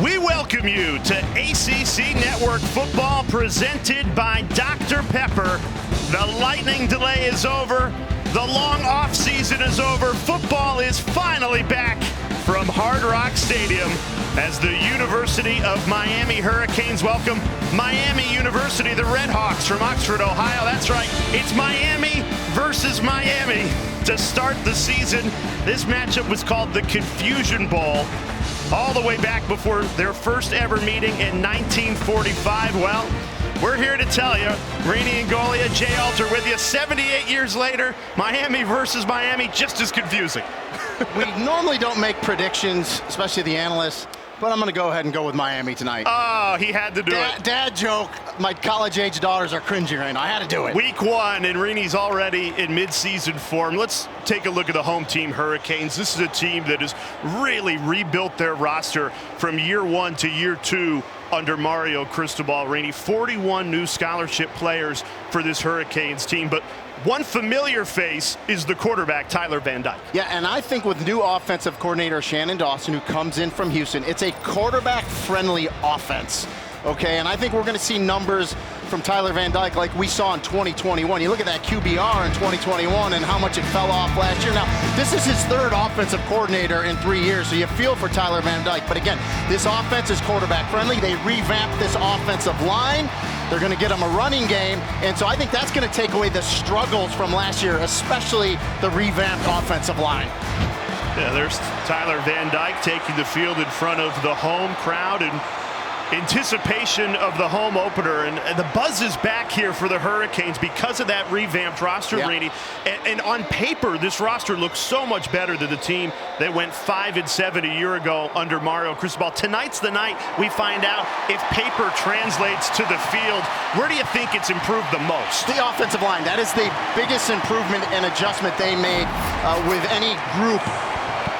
We welcome you to ACC Network Football presented by Dr. Pepper. The lightning delay is over. The long off season is over. Football is finally back from Hard Rock Stadium as the University of Miami Hurricanes welcome Miami University, the Red Hawks from Oxford, Ohio. That's right, it's Miami versus Miami to start the season. This matchup was called the Confusion Bowl, all the way back before their first ever meeting in 1945. Well, we're here to tell you, Rainey and Golia, Jay Alter with you. 78 years later, Miami versus Miami, just as confusing. We normally don't make predictions, especially the analysts, but I'm going to go ahead and go with Miami tonight. Oh, he had to do it. Dad joke. My college-age daughters are cringing right now. I had to do it. Week one, and Rainey's already in mid-season form. Let's take a look at the home team Hurricanes. This is a team that has really rebuilt their roster from year one to year two under Mario Cristobal. Rainey, 41 new scholarship players for this Hurricanes team, but one familiar face is the quarterback, Tyler Van Dyke. Yeah, and I think with new offensive coordinator Shannon Dawson, who comes in from Houston, it's a quarterback-friendly offense, okay? And I think we're going to see numbers from Tyler Van Dyke like we saw in 2021. You look at that QBR in 2021 and how much it fell off last year. Now, this is his third offensive coordinator in 3 years, so you feel for Tyler Van Dyke. But again, this offense is quarterback-friendly. They revamped this offensive line. They're going to get him a running game, and so I think that's going to take away the struggles from last year, especially the revamped offensive line. Yeah, there's Tyler Van Dyke taking the field in front of the home crowd in anticipation of the home opener, and the buzz is back here for the Hurricanes because of that revamped roster, yeah. Rainey. And on paper, this roster looks so much better than the team that went 5-7 a year ago under Mario Cristobal. Tonight's the night we find out if paper translates to the field. Where do you think it's improved the most? The offensive line. That is the biggest improvement and adjustment they made with any group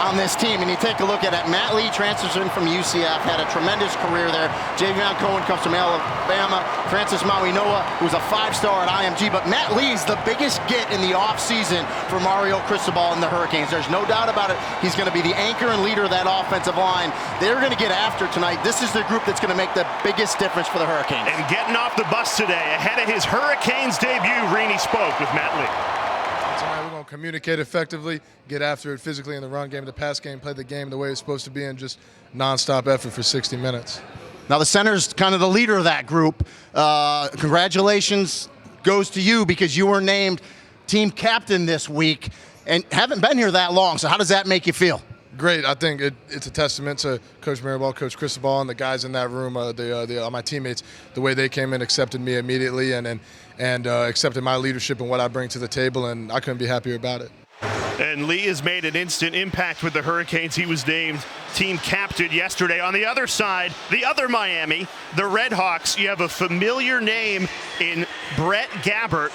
on this team. And you take a look at it, Matt Lee transfers in from UCF, had a tremendous career there. Javion Cohen comes from Alabama. Francis Mauigoa, who's a 5-star at IMG. But Matt Lee's the biggest get in the offseason for Mario Cristobal and the Hurricanes. There's no doubt about it. He's going to be the anchor and leader of that offensive line. They're going to get after tonight. This is the group that's going to make the biggest difference for the Hurricanes. And getting off the bus today, ahead of his Hurricanes debut, Rainey spoke with Matt Lee. Tonight we're going to communicate effectively, get after it physically in the run game, the pass game, play the game the way it's supposed to be, and just nonstop effort for 60 minutes. Now the center's kind of the leader of that group. Congratulations goes to you because you were named team captain this week and haven't been here that long. So how does that make you feel? Great. I think it's a testament to Coach Maribel, Coach Cristobal, and the guys in that room, my teammates, the way they came in, accepted me immediately, and accepted my leadership and what I bring to the table, and I couldn't be happier about it. And Lee has made an instant impact with the Hurricanes. He was named team captain yesterday. On the other side, the other Miami, the Red Hawks, you have a familiar name in Brett Gabbert.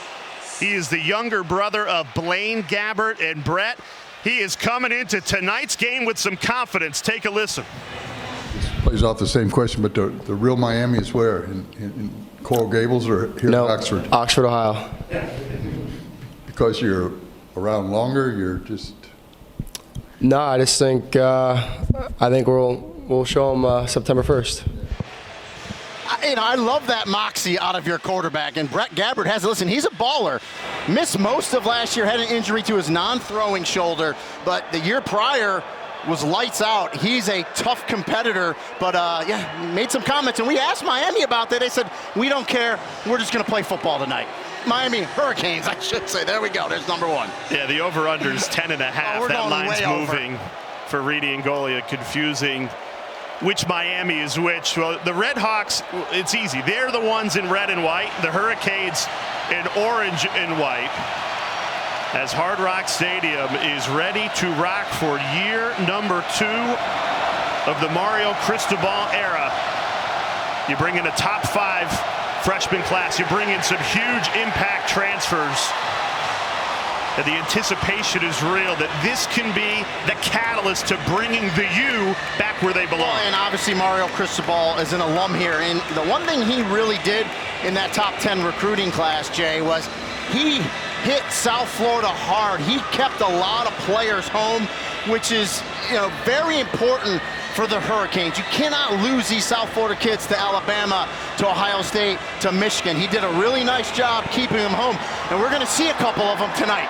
He is the younger brother of Blaine Gabbert, and Brett, he is coming into tonight's game with some confidence. Take a listen. This plays off the same question, but the real Miami is where? In Coral Gables or here in Oxford? Oxford, Ohio. Because you're around longer, you're just... No, I just think we'll show them September 1st. I love that moxie out of your quarterback, and Brett Gabbert has it. Listen, he's a baller. Missed most of last year, had an injury to his non-throwing shoulder, but the year prior was lights out. He's a tough competitor, but yeah, made some comments, and we asked Miami about that. They said, we don't care, we're just gonna play football tonight. Miami Hurricanes, I should say. There we go, there's number one. Yeah, the over-under is 10.5. That line's moving for Reedy and Golia, confusing which Miami is which. Well, the Red Hawks, it's easy. They're the ones in red and white. The Hurricanes in orange and white. As Hard Rock Stadium is ready to rock for year number 2 of the Mario Cristobal era. You bring in a top 5 freshman class. You bring in some huge impact transfers. And the anticipation is real that this can be the catalyst to bringing the U back where they belong. Well, and obviously Mario Cristobal is an alum here. And the one thing he really did in that top 10 recruiting class, Jay, was he hit South Florida hard. He kept a lot of players home, which is very important for the Hurricanes. You cannot lose these South Florida kids to Alabama, to Ohio State, to Michigan. He did a really nice job keeping them home, and we're going to see a couple of them tonight.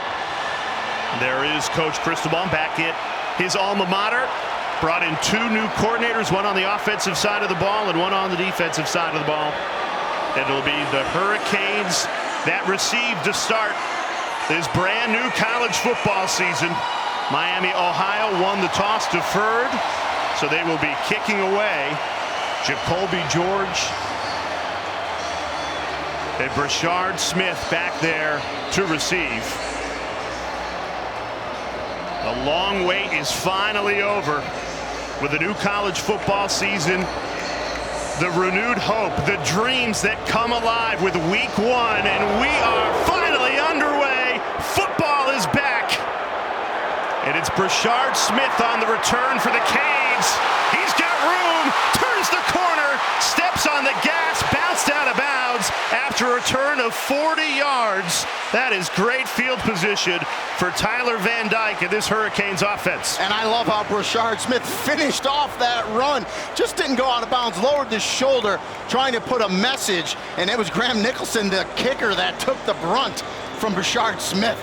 There is Coach Cristobal back at his alma mater. Brought in 2 new coordinators, one on the offensive side of the ball and one on the defensive side of the ball. It'll be the Hurricanes that receive to start this brand new college football season. Miami, Ohio won the toss, deferred, so they will be kicking away. Jacoby George and Brashard Smith back there to receive. The long wait is finally over with the new college football season. The renewed hope, the dreams that come alive with week 1, and we are finally underway. Football is back. And it's Brashard Smith on the return for the Canes. He's got room, turns the corner, steps on the gas, bounced out of bounds after a return of 40 yards. That is great field position for Tyler Van Dyke and this Hurricanes offense. And I love how Brashard Smith finished off that run. Just didn't go out of bounds, lowered his shoulder, trying to put a message, and it was Graham Nicholson, the kicker, that took the brunt from Brashard Smith.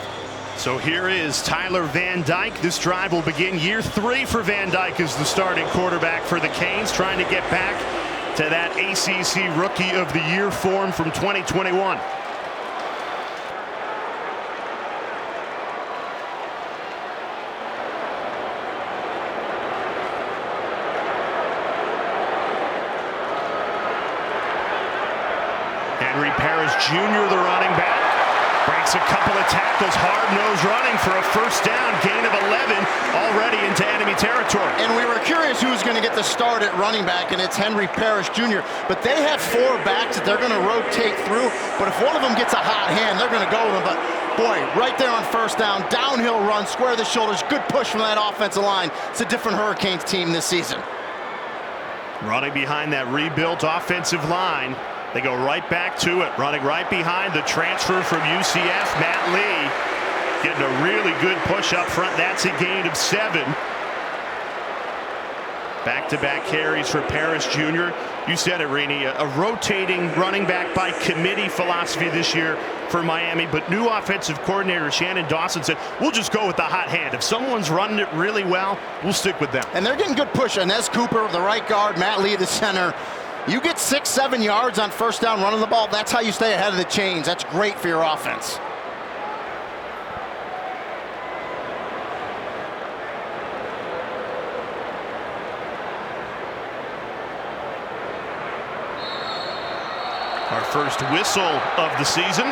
So here is Tyler Van Dyke. This drive will begin year 3 for Van Dyke as the starting quarterback for the Canes, trying to get back to that ACC Rookie of the Year form from 2021. Henry Parrish Jr., the running back, breaks a couple of tackles, hard-nosed running for a first down, gain of 11, already into enemy territory. And we were curious who's going to get the start at running back, and it's Henry Parrish Jr. But they have 4 backs that they're going to rotate through. But if one of them gets a hot hand, they're going to go with them. But boy, right there on first down, downhill run, square the shoulders, good push from that offensive line. It's a different Hurricanes team this season. Running behind that rebuilt offensive line. They go right back to it, running right behind the transfer from UCF, Matt Lee. Getting a really good push up front. That's a gain of 7. Back-to-back carries for Parrish Jr. You said it, Rini, a rotating running back by committee philosophy this year for Miami, but new offensive coordinator Shannon Dawson said, we'll just go with the hot hand. If someone's running it really well, we'll stick with them. And they're getting good push. Inez Cooper, the right guard, Matt Lee, the center. You get 6-7 yards on first down running the ball, that's how you stay ahead of the chains. That's great for your offense. Our first whistle of the season.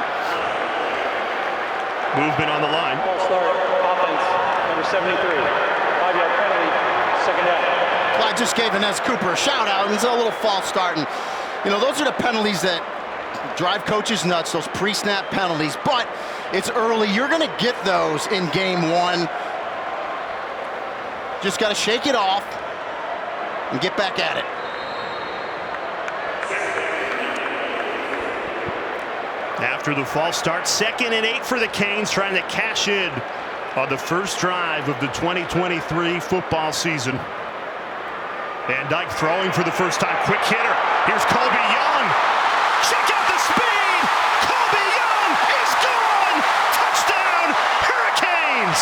Movement on the line. False start, offense, number 73. 5-yard penalty, second down. Well, I just gave Inez Cooper a shout out, and it's a little false start. And, those are the penalties that drive coaches nuts, those pre-snap penalties. But it's early. You're going to get those in game 1. Just got to shake it off and get back at it. After the false start, 2nd and 8 for the Canes, trying to cash in on the first drive of the 2023 football season. Van Dyke throwing for the first time. Quick hitter. Here's Colby Young. Check out the speed. Colby Young is gone. Touchdown, Hurricanes.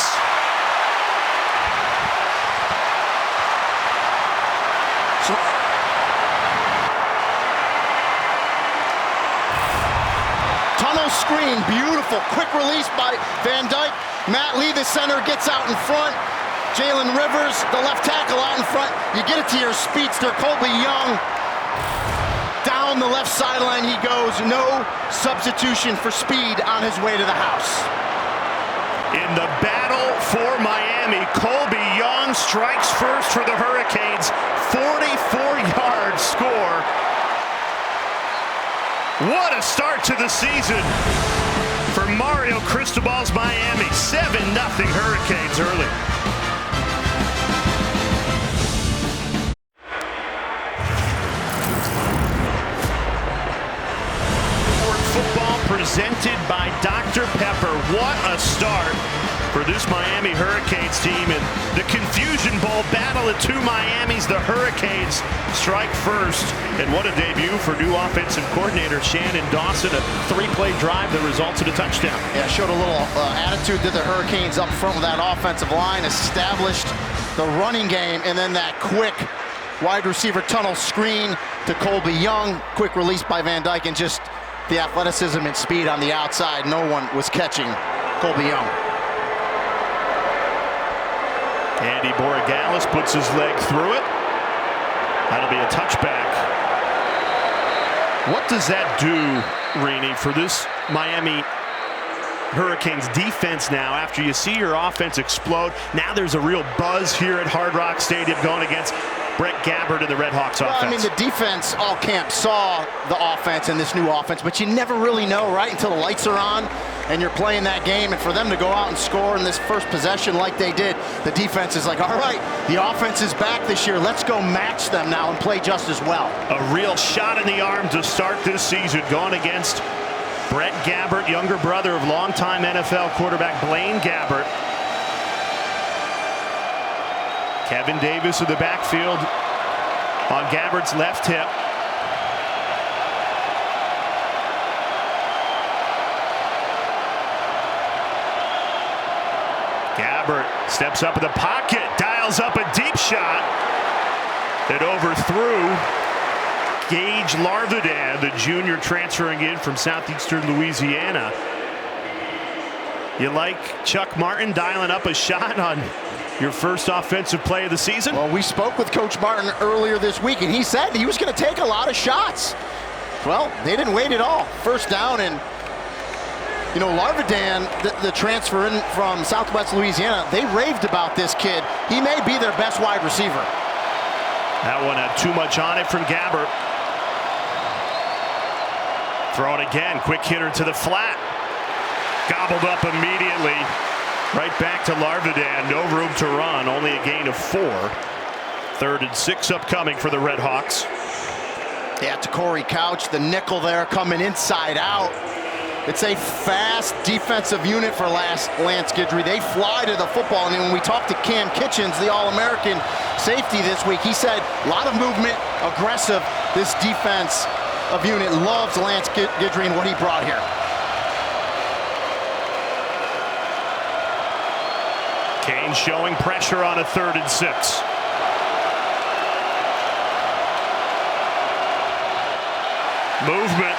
Tunnel screen, beautiful. Quick release by Van Dyke. Matt Lee, the center, gets out in front. Jalen Rivers, the left tackle, out in front. You get it to your speedster, Colby Young. Down the left sideline he goes. No substitution for speed on his way to the house. In the battle for Miami, Colby Young strikes first for the Hurricanes. 44-yard score. What a start to the season for Mario Cristobal's Miami. 7-0 Hurricanes early. Football presented by Dr. Pepper. What a start for this Miami Hurricanes team, and the confusion Orange and Bowl battle of two Miamis. The Hurricanes strike first. And what a debut for new offensive coordinator Shannon Dawson. A 3-play drive that results in a touchdown. Yeah, showed a little attitude to the Hurricanes up front with that offensive line, established the running game, and then that quick wide receiver tunnel screen to Colby Young. Quick release by Van Dyke, and just the athleticism and speed on the outside. No one was catching Colby Young. Andy Borregales puts his leg through it. That'll be a touchback. What does that do, Rainey, for this Miami Hurricanes defense now after you see your offense explode? Now there's a real buzz here at Hard Rock Stadium going against Brett Gabbert and the Red Hawks offense. I mean, the defense all camp saw the offense and this new offense, but you never really know, right, until the lights are on and you're playing that game. And for them to go out and score in this first possession like they did, the defense is like, all right, the offense is back this year. Let's go match them now and play just as well. A real shot in the arm to start this season going against Brett Gabbert, younger brother of longtime NFL quarterback Blaine Gabbert. Kevin Davis in the backfield on Gabbert's left hip. Gabbert steps up in the pocket, dials up a deep shot that overthrew Gage Larvidan, the junior transferring in from southeastern Louisiana. You like Chuck Martin dialing up a shot on your first offensive play of the season? Well, we spoke with Coach Martin earlier this week, and he said he was going to take a lot of shots. Well, they didn't wait at all. First down, and you know, Larvidan, the transfer in from Southwest Louisiana, they raved about this kid. He may be their best wide receiver. That one had too much on it from Gabbert. Throw it again, quick hitter to the flat. Gobbled up immediately. Right back to Larvidan, no room to run, only a gain of 4. 3rd and 6 upcoming for the Red Hawks. Yeah, to Corey Couch, the nickel there coming inside out. It's a fast defensive unit for Lance Guidry. They fly to the football, and when we talked to Cam Kitchens, the All-American safety this week, he said a lot of movement, aggressive. This defense of unit loves Lance Guidry and what he brought here. Kane showing pressure on a 3rd and 6. Movement.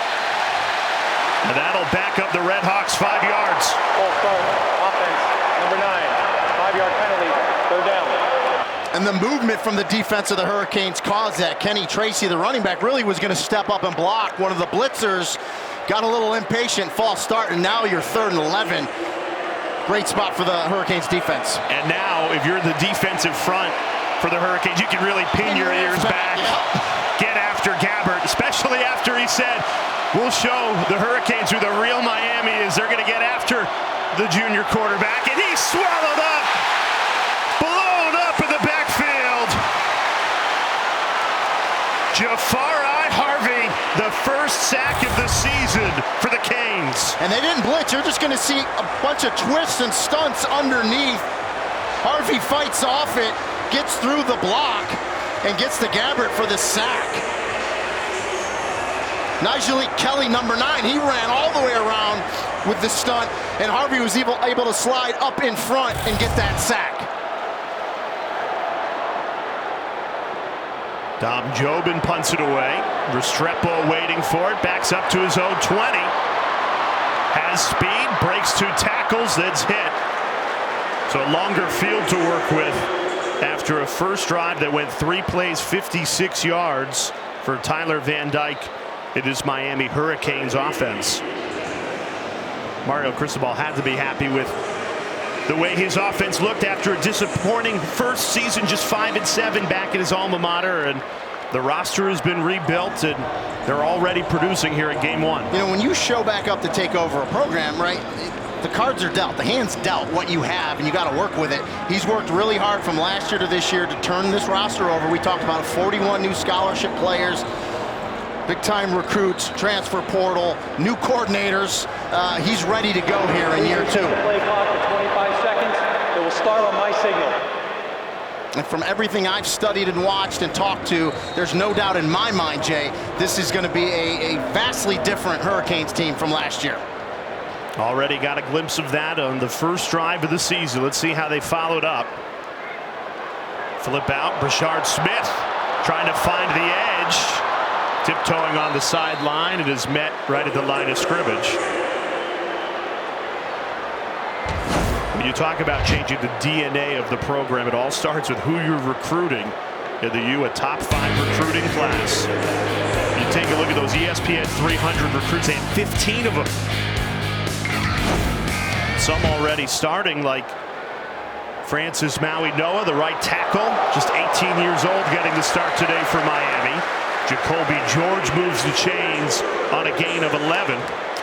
And that'll back up the Red Hawks 5 yards. Full start, offense, number 9, 5-yard penalty, 3rd down. And the movement from the defense of the Hurricanes caused that. Kenny Tracy, the running back, really was going to step up and block. One of the blitzers got a little impatient, false start, and now you're 3rd and 11. Great spot for the Hurricanes defense. And now, if you're the defensive front for the Hurricanes, you can really pin your ears back, get after Gabbert, especially after he said, we'll show the Hurricanes who the real Miami is. They're going to get after the junior quarterback, and he's swallowed up, blown up in the backfield. Jafari Harvey, the first sack of the season for the Canes. And they didn't blitz. You're just going to see a bunch of twists and stunts underneath. Harvey fights off it, gets through the block, and gets to Gabbert for the sack. Nigel Kelly, number 9, he ran all the way around with the stunt, and Harvey was able to slide up in front and get that sack. Dom Jobin punts it away. Restrepo waiting for it, backs up to his own 20. Has speed, breaks 2 tackles, that's hit. So a longer field to work with after a first drive that went 3 plays, 56 yards for Tyler Van Dyke. It is Miami Hurricanes offense. Mario Cristobal had to be happy with the way his offense looked after a disappointing first season, just 5-7 back at his alma mater, and the roster has been rebuilt and they're already producing here in game 1. You know, when you show back up to take over a program, right, the cards are dealt, the hand's dealt, what you have, and you got to work with it. He's worked really hard from last year to this year to turn this roster over. We talked about 41 new scholarship players, big-time recruits, transfer portal, new coordinators. He's ready to go here in year 2. Play clock for 25 seconds. It will start on my signal. And from everything I've studied and watched and talked to, there's no doubt in my mind, Jay, this is going to be a vastly different Hurricanes team from last year. Already got a glimpse of that on the first drive of the season. Let's see how they followed up. Flip out, Brashard Smith trying to find the edge. Tiptoeing on the sideline. It is met right at the line of scrimmage. When you talk about changing the DNA of the program, it all starts with who you're recruiting. In the U, a top 5 recruiting class. You take a look at those ESPN 300 recruits, they had 15 of them. Some already starting, like Francis Maui Noah, the right tackle, just 18 years old, getting the start today for Miami. Jacoby George moves the chains on a gain of 11.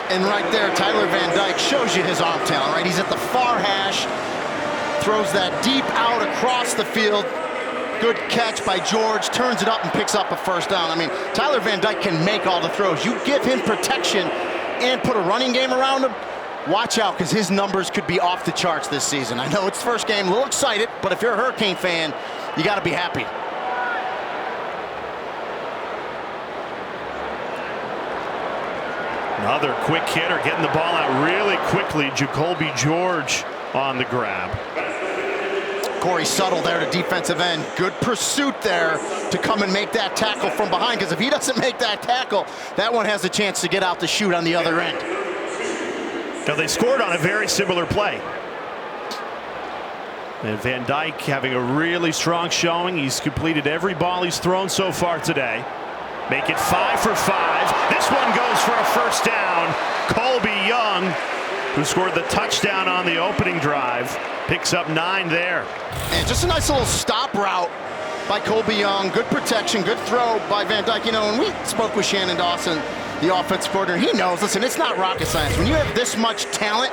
And right there, Tyler Van Dyke shows you his arm talent, right? He's at the far hash, throws that deep out across the field. Good catch by George, turns it up and picks up a first down. I mean, Tyler Van Dyke can make all the throws. You give him protection and put a running game around him, watch out, because his numbers could be off the charts this season. I know it's first game, a little excited, but if you're a Hurricane fan, you got to be happy. Another quick hitter getting the ball out really quickly. Jacoby George on the grab. Corey Tuttle there to defensive end. Good pursuit there to come and make that tackle from behind, because if he doesn't make that tackle, that one has a chance to get out the chute on the other end. Now they scored on a very similar play. And Van Dyke having a really strong showing. He's completed every ball he's thrown so far today. Make it 5 for 5. This one goes for a first down. Colby Young, who scored the touchdown on the opening drive, picks up 9 there. And just a nice little stop route by Colby Young. Good protection, good throw by Van Dyke. You know, when we spoke with Shannon Dawson, the offensive coordinator, he knows, listen, it's not rocket science. When you have this much talent,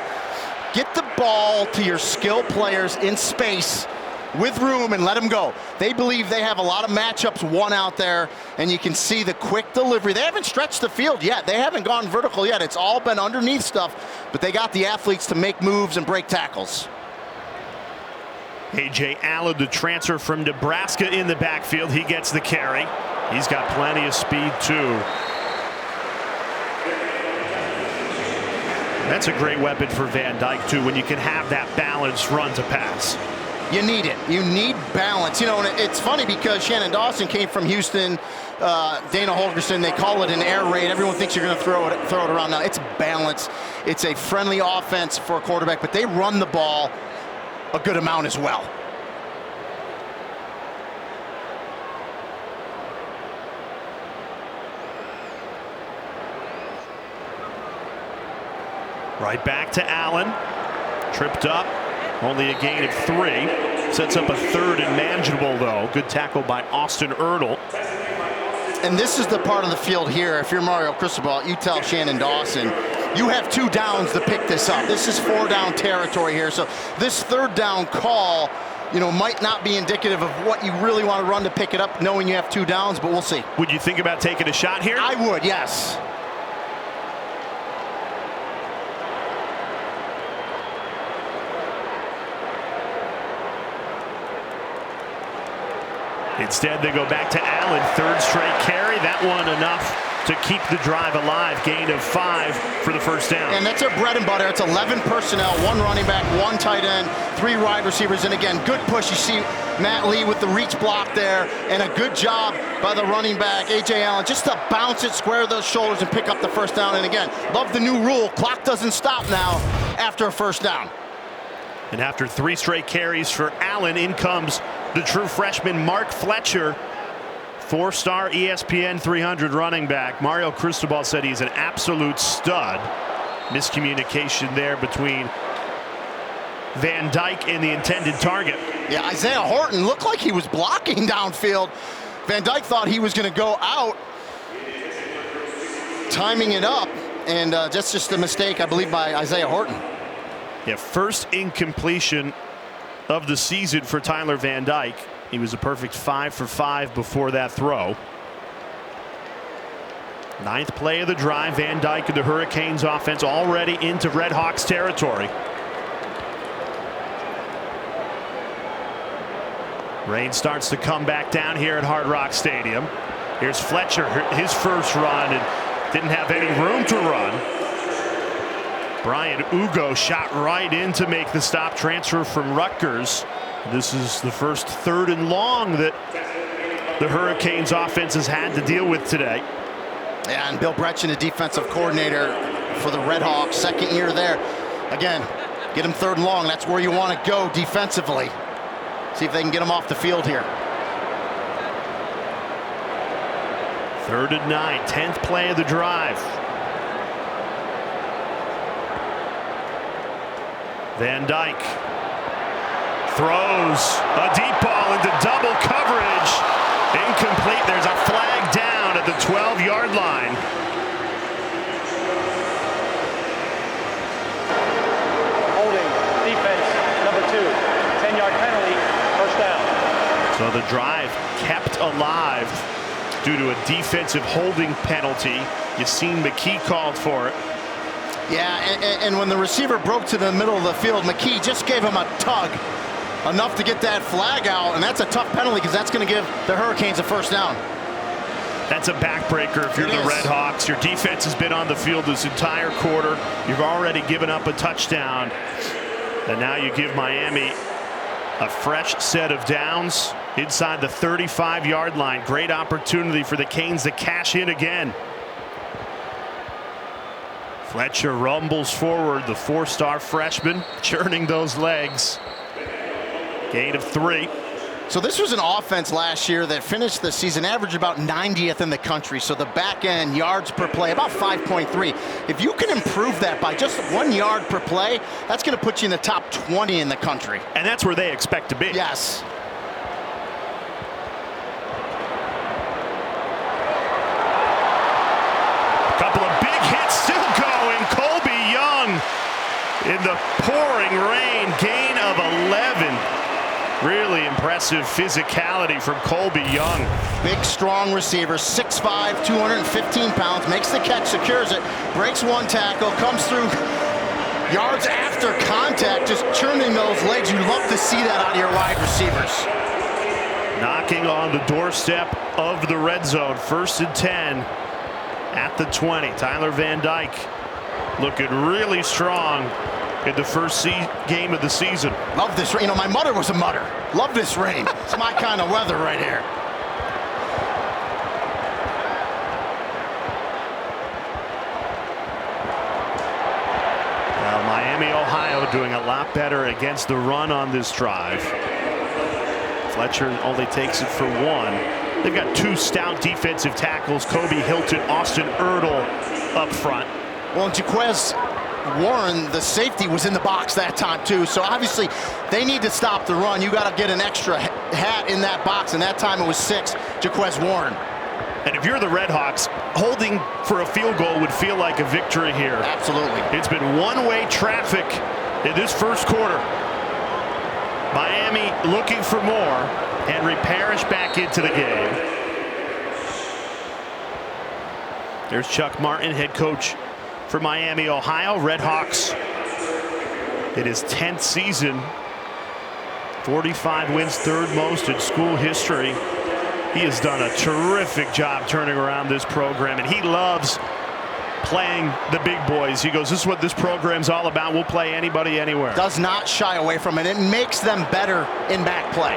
get the ball to your skill players in space with room and let them go. They believe they have a lot of matchups won out there, and you can see the quick delivery. They haven't stretched the field yet. They haven't gone vertical yet. It's all been underneath stuff, but they got the athletes to make moves and break tackles. A.J. Allen, the transfer from Nebraska, in the backfield. He gets the carry. He's got plenty of speed, too. That's a great weapon for Van Dyke, too, when you can have that balanced run to pass. You need it. You need balance. You know, and it's funny because Shannon Dawson came from Houston. Dana Holgerson, they call it an air raid. Everyone thinks you're going to throw it around. Now, it's balance. It's a friendly offense for a quarterback, but they run the ball a good amount as well. Right back to Allen. Tripped up. Only a gain of 3. Sets up a 3rd and manageable, though. Good tackle by Austin Erdl. And this is the part of the field here. If you're Mario Cristobal, you tell Shannon Dawson, you have 2 downs to pick this up. This is 4-down territory here. So this 3rd down call, you know, might not be indicative of what you really want to run to pick it up, knowing you have 2 downs, but we'll see. Would you think about taking a shot here? I would, yes. Instead, they go back to Allen. 3rd straight carry. That one enough to keep the drive alive. Gain of 5 for the first down. And that's their bread and butter. It's 11 personnel, 1 running back, 1 tight end, 3 wide receivers. And again, good push. You see Matt Lee with the reach block there, and a good job by the running back, A.J. Allen, just to bounce it, square those shoulders, and pick up the first down. And again, love the new rule. Clock doesn't stop now after a first down. And after 3 straight carries for Allen, in comes the true freshman Mark Fletcher, 4-star ESPN 300 running back. Mario Cristobal said he's an absolute stud. Miscommunication there between Van Dyke and the intended target. Yeah, Isaiah Horton looked like he was blocking downfield. Van Dyke thought he was going to go out, timing it up, and just a mistake, I believe, by Isaiah Horton. Yeah, first incompletion of the season for Tyler Van Dyke. He was a perfect 5 for 5 before that throw. 9th play of the drive. Van Dyke and the Hurricanes offense already into Red Hawks territory. Rain starts to come back down here at Hard Rock Stadium. Here's Fletcher, his first run, and didn't have any room to run. Brian Ugo shot right in to make the stop, transfer from Rutgers. This is the first 3rd and long that the Hurricanes offense has had to deal with today. Yeah, and Bill Bretchen, the defensive coordinator for the Red Hawks, 2nd year there. Again, get him 3rd and long. That's where you want to go defensively. See if they can get him off the field here. 3rd and 9, 10th play of the drive. Van Dyke throws a deep ball into double coverage. Incomplete. There's a flag down at the 12-yard line. Holding, defense, number 2. 10-yard penalty, first down. So the drive kept alive due to a defensive holding penalty. You've seen McKee called for it. Yeah, and when the receiver broke to the middle of the field, McKee just gave him a tug, enough to get that flag out, and that's a tough penalty because that's going to give the Hurricanes a first down. That's a backbreaker if you're the Red Hawks. Your defense has been on the field this entire quarter. You've already given up a touchdown, and now you give Miami a fresh set of downs inside the 35-yard line. Great opportunity for the Canes to cash in again. Fletcher rumbles forward, the 4-star freshman, churning those legs. Gain of 3. So this was an offense last year that finished the season average about 90th in the country. So the back end yards per play about 5.3. If you can improve that by just 1 yard per play, that's going to put you in the top 20 in the country. And that's where they expect to be. Yes. A couple of big hits still going. Colby Young in the pouring rain, gain of 11. Really impressive physicality from Colby Young. Big, strong receiver, 6'5", 215 pounds, makes the catch, secures it, breaks 1 tackle, comes through yards after contact, just churning those legs. You love to see that out of your wide receivers. Knocking on the doorstep of the red zone. 1st and 10 at the 20. Tyler Van Dyke looking really strong in the first game of the season. Love this rain. You know, my mother was a mutter. Love this rain. It's my kind of weather right here. Well, Miami, Ohio doing a lot better against the run on this drive. Fletcher only takes it for 1. They've got 2 stout defensive tackles, Kobe Hilton, Austin Ertl up front. Well, Jaquez Warren, the safety, was in the box that time too, so obviously they need to stop the run. You got to get an extra hat in that box, and that time it was 6, Jaquez Warren. And if you're the Red Hawks, holding for a field goal would feel like a victory here. Absolutely. It's been one-way traffic in this first quarter. Miami looking for more. Henry Parrish back into the game. There's Chuck Martin, head coach for Miami, Ohio. Red Hawks in his 10th season. 45 wins, 3rd most in school history. He has done a terrific job turning around this program, and he loves playing the big boys. He goes, this is what this program's all about. We'll play anybody, anywhere. Does not shy away from it. It makes them better in back play.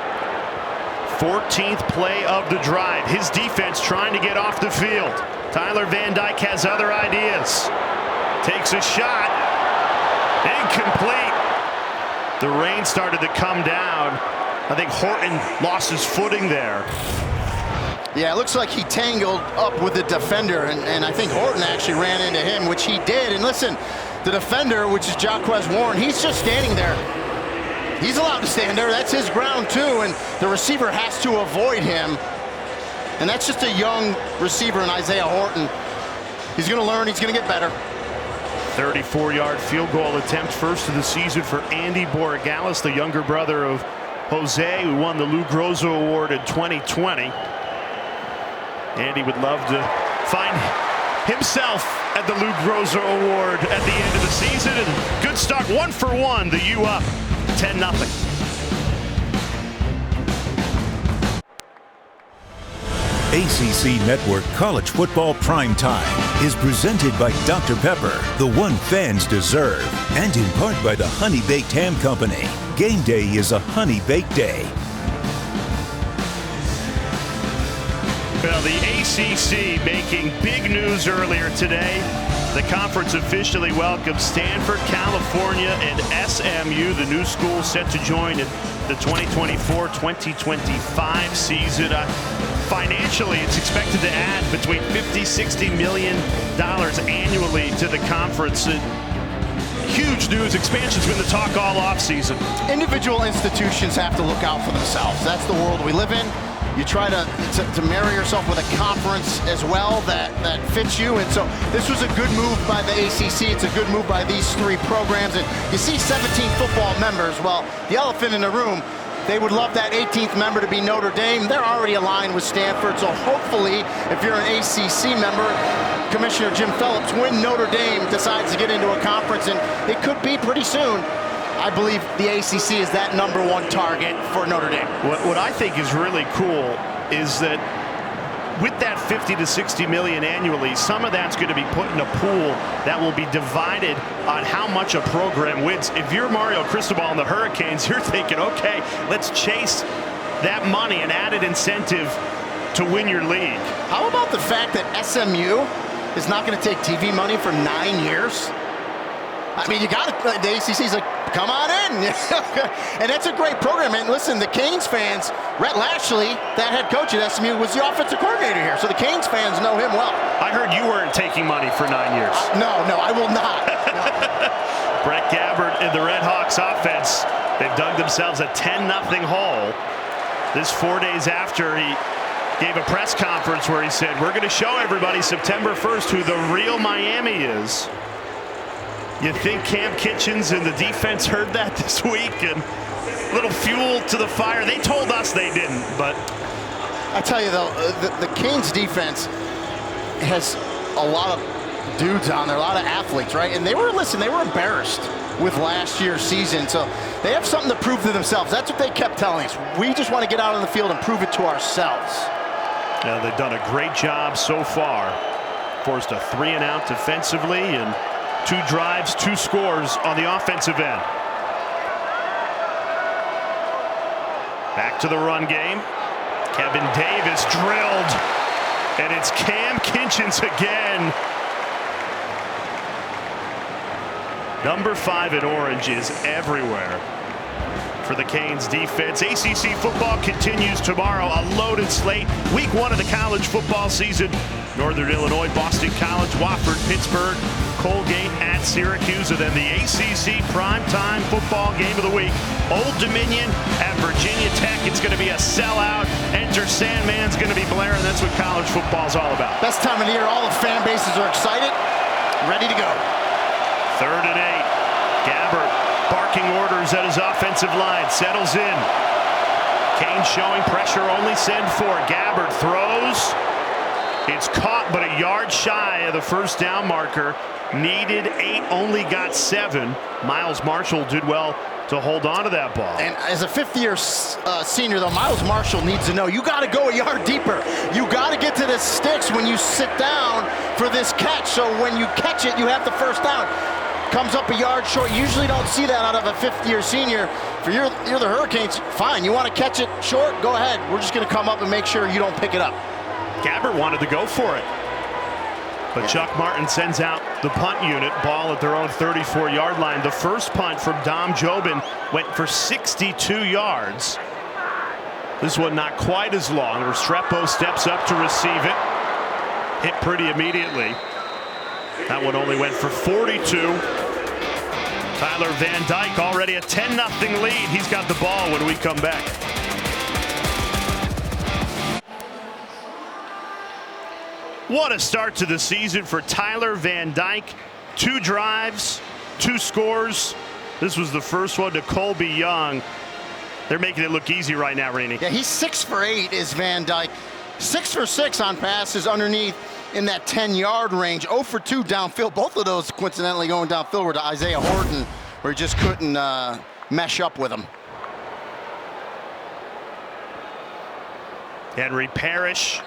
14th play of the drive. His defense trying to get off the field. Tyler Van Dyke has other ideas. Takes a shot. Incomplete. The rain started to come down. I think Horton lost his footing there. Yeah, it looks like he tangled up with the defender, and I think Horton actually ran into him, which he did. And listen, the defender, which is Jaquez Warren, he's just standing there. He's allowed to stand there. That's his ground too, and the receiver has to avoid him. And that's just a young receiver in Isaiah Horton. He's going to learn. He's going to get better. 34-yard field goal attempt, first of the season for Andy Borregales, the younger brother of Jose, who won the Lou Groza Award in 2020. Andy would love to find himself at the Lou Groza Award at the end of the season. And good start, 1 for 1. The U up 10-0. ACC Network College Football Primetime is presented by Dr. Pepper, the one fans deserve, and in part by the Honey Baked Ham Company. Game day is a honey baked day. Well, the ACC making big news earlier today. The conference officially welcomes Stanford, California, and SMU, the new school set to join in the 2024-2025 season. Financially, it's expected to add between $50–60 million annually to the conference. Huge news. Expansion's been the talk all offseason. Individual institutions have to look out for themselves. That's the world we live in. You try to marry yourself with a conference as well that fits you. And so this was a good move by the ACC. It's a good move by these three programs. And you see 17 football members. Well, the elephant in the room, they would love that 18th member to be Notre Dame. They're already aligned with Stanford. So hopefully, if you're an ACC member, Commissioner Jim Phillips, when Notre Dame decides to get into a conference, and it could be pretty soon, I believe the ACC is that #1 target for Notre Dame. What I think is really cool is that with that $50–60 million annually, some of that's going to be put in a pool that will be divided on how much a program wins. If you're Mario Cristobal and the Hurricanes, you're thinking, okay, let's chase that money, an added incentive to win your league. How about the fact that SMU is not going to take TV money for 9 years? I mean, you got it. The ACC's like, come on in. And that's a great program. And listen, the Canes fans, Rhett Lashley, that head coach at SMU, was the offensive coordinator here. So the Canes fans know him well. I heard you weren't taking money for 9 years. No, I will not. No. Brett Gabbert and the Red Hawks offense, they've dug themselves a 10-0 hole. This 4 days after he gave a press conference where he said, we're going to show everybody September 1st who the real Miami is. You think Cam Kitchens and the defense heard that this week, and a little fuel to the fire? They told us they didn't, but I tell you though, the Canes defense has a lot of dudes on there, a lot of athletes, right? And they were embarrassed with last year's season, so they have something to prove to themselves. That's what they kept telling us. We just want to get out on the field and prove it to ourselves. Yeah, they've done a great job so far. Forced a 3-and-out defensively and 2 drives, 2 scores on the offensive end. Back to the run game. Kevin Davis drilled, and it's Cam Kitchens again. Number 5 in orange is everywhere for the Canes defense. ACC football continues tomorrow, a loaded slate. Week 1 of the college football season. Northern Illinois, Boston College, Wofford, Pittsburgh, Colgate at Syracuse, and then the ACC primetime football game of the week. Old Dominion at Virginia Tech. It's going to be a sellout. Enter Sandman's going to be blaring. That's what college football's all about. Best time of the year. All the fan bases are excited, ready to go. 3rd and 8. Gabbert barking orders at his offensive line. Settles in. Kane showing pressure. Only send 4. Gabbert throws. It's caught, but a yard shy of the first down marker. Needed 8, only got 7. Miles Marshall did well to hold on to that ball. And as a 5th-year senior, though, Miles Marshall needs to know you got to go a yard deeper. You got to get to the sticks when you sit down for this catch. So when you catch it, you have the first down. Comes up a yard short. You usually don't see that out of a 5th-year senior. For you're the Hurricanes, fine. You want to catch it short? Go ahead. We're just going to come up and make sure you don't pick it up. Gabbert wanted to go for it, but Chuck Martin sends out the punt unit. Ball at their own 34-yard line. The first punt from Dom Jobin went for 62 yards. This one not quite as long. Restrepo steps up to receive it. Hit pretty immediately. That one only went for 42. Tyler Van Dyke already a 10-0 lead. He's got the ball when we come back. What a start to the season for Tyler Van Dyke. 2 drives, 2 scores. This was the first one to Colby Young. They're making it look easy right now, Rainey. Yeah, he's 6 for 8 is Van Dyke. 6 for 6 on passes underneath in that 10-yard range. 0 for 2 downfield. Both of those coincidentally going downfield were to Isaiah Horton, where he just couldn't mesh up with him. Henry Parrish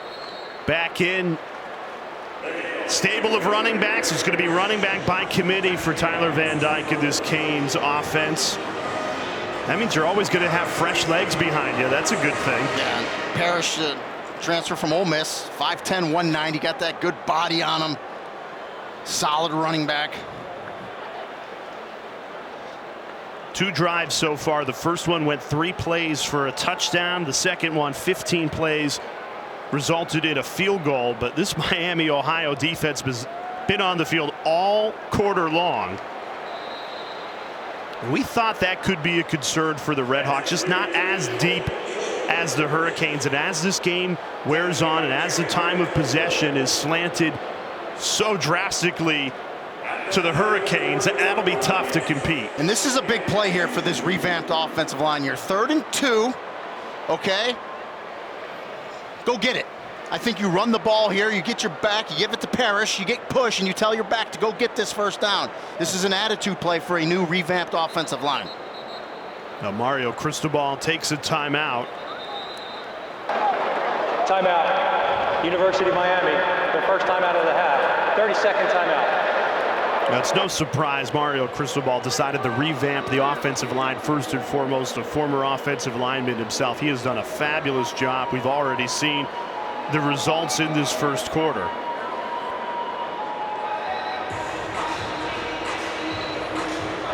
back in. Stable of running backs. It's going to be running back by committee for Tyler Van Dyke in this Canes offense. That means you're always going to have fresh legs behind you. That's a good thing. Yeah, Parrish, transfer from Ole Miss, 5'10", 190, got that good body on him. Solid running back. 2 drives so far. The first one went 3 plays for a touchdown. The second one, 15 plays, resulted in a field goal. But this Miami, Ohio defense has been on the field all quarter long. We thought that could be a concern for the Red Hawks, just not as deep as the Hurricanes. And as this game wears on and as the time of possession is slanted so drastically to the Hurricanes, that'll be tough to compete. And this is a big play here for this revamped offensive line. You're 3rd and 2, okay? Go get it. I think you run the ball here, you get your back, you give it to Parrish, you get push, and you tell your back to go get this first down. This is an attitude play for a new revamped offensive line. Now Mario Cristobal takes a timeout. Timeout. University of Miami, their first timeout of the half. 30-second timeout. Now, it's no surprise Mario Cristobal decided to revamp the offensive line. First and foremost, a former offensive lineman himself. He has done a fabulous job. We've already seen the results in this first quarter.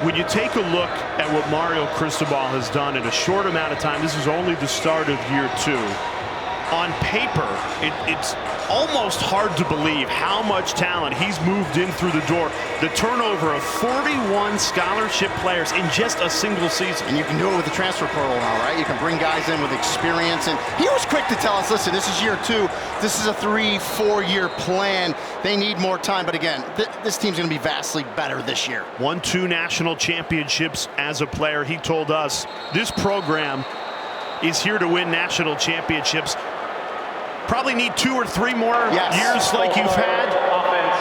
When you take a look at what Mario Cristobal has done in a short amount of time, this is only the start of year 2. On paper, it's almost hard to believe how much talent he's moved in through the door. The turnover of 41 scholarship players in just a single season. And you can do it with the transfer portal now, right? You can bring guys in with experience. And he was quick to tell us, listen, this is year 2. This is a 3-4 year plan. They need more time. But again, this team's going to be vastly better this year. Won 2 national championships as a player. He told us this program is here to win national championships. Probably need 2 or 3 more years like you've had. Offense,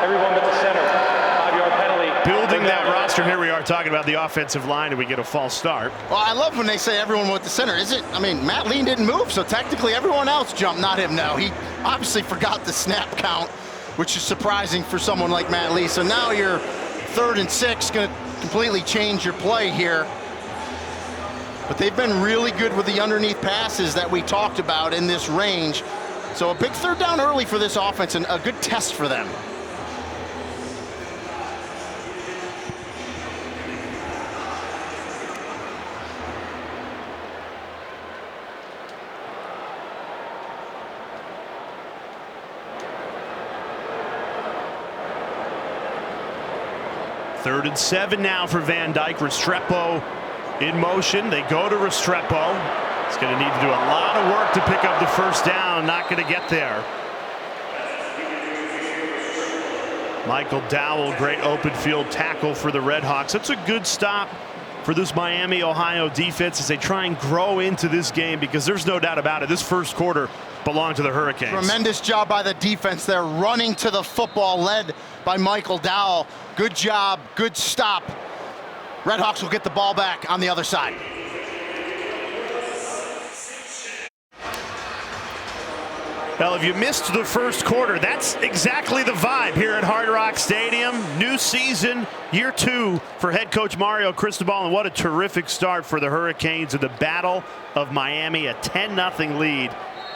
everyone but the center. 5-yard penalty. Building that roster. Here we are talking about the offensive line, and we get a false start. Well, I love when they say everyone with the center. I mean, Matt Lean didn't move, so technically everyone else jumped, not him. No, he obviously forgot the snap count, which is surprising for someone like Matt Lee. So now you're 3rd and 6, going to completely change your play here. But they've been really good with the underneath passes that we talked about in this range. So a big 3rd down early for this offense and a good test for them. Third and 7 now for Van Dyke. Restrepo in motion. They go to Restrepo. He's going to need to do a lot of work to pick up the first down. Not going to get there. Michael Dowell, great open field tackle for the Red Hawks. That's a good stop for this Miami, Ohio defense as they try and grow into this game, because there's no doubt about it, this first quarter belonged to the Hurricanes. Tremendous job by the defense there, running to the football, led by Michael Dowell. Good job, good stop. Red Hawks will get the ball back on the other side. Well, if you missed the first quarter, that's exactly the vibe here at Hard Rock Stadium. New season, year 2 for head coach Mario Cristobal, and what a terrific start for the Hurricanes in the Battle of Miami. A 10-0 lead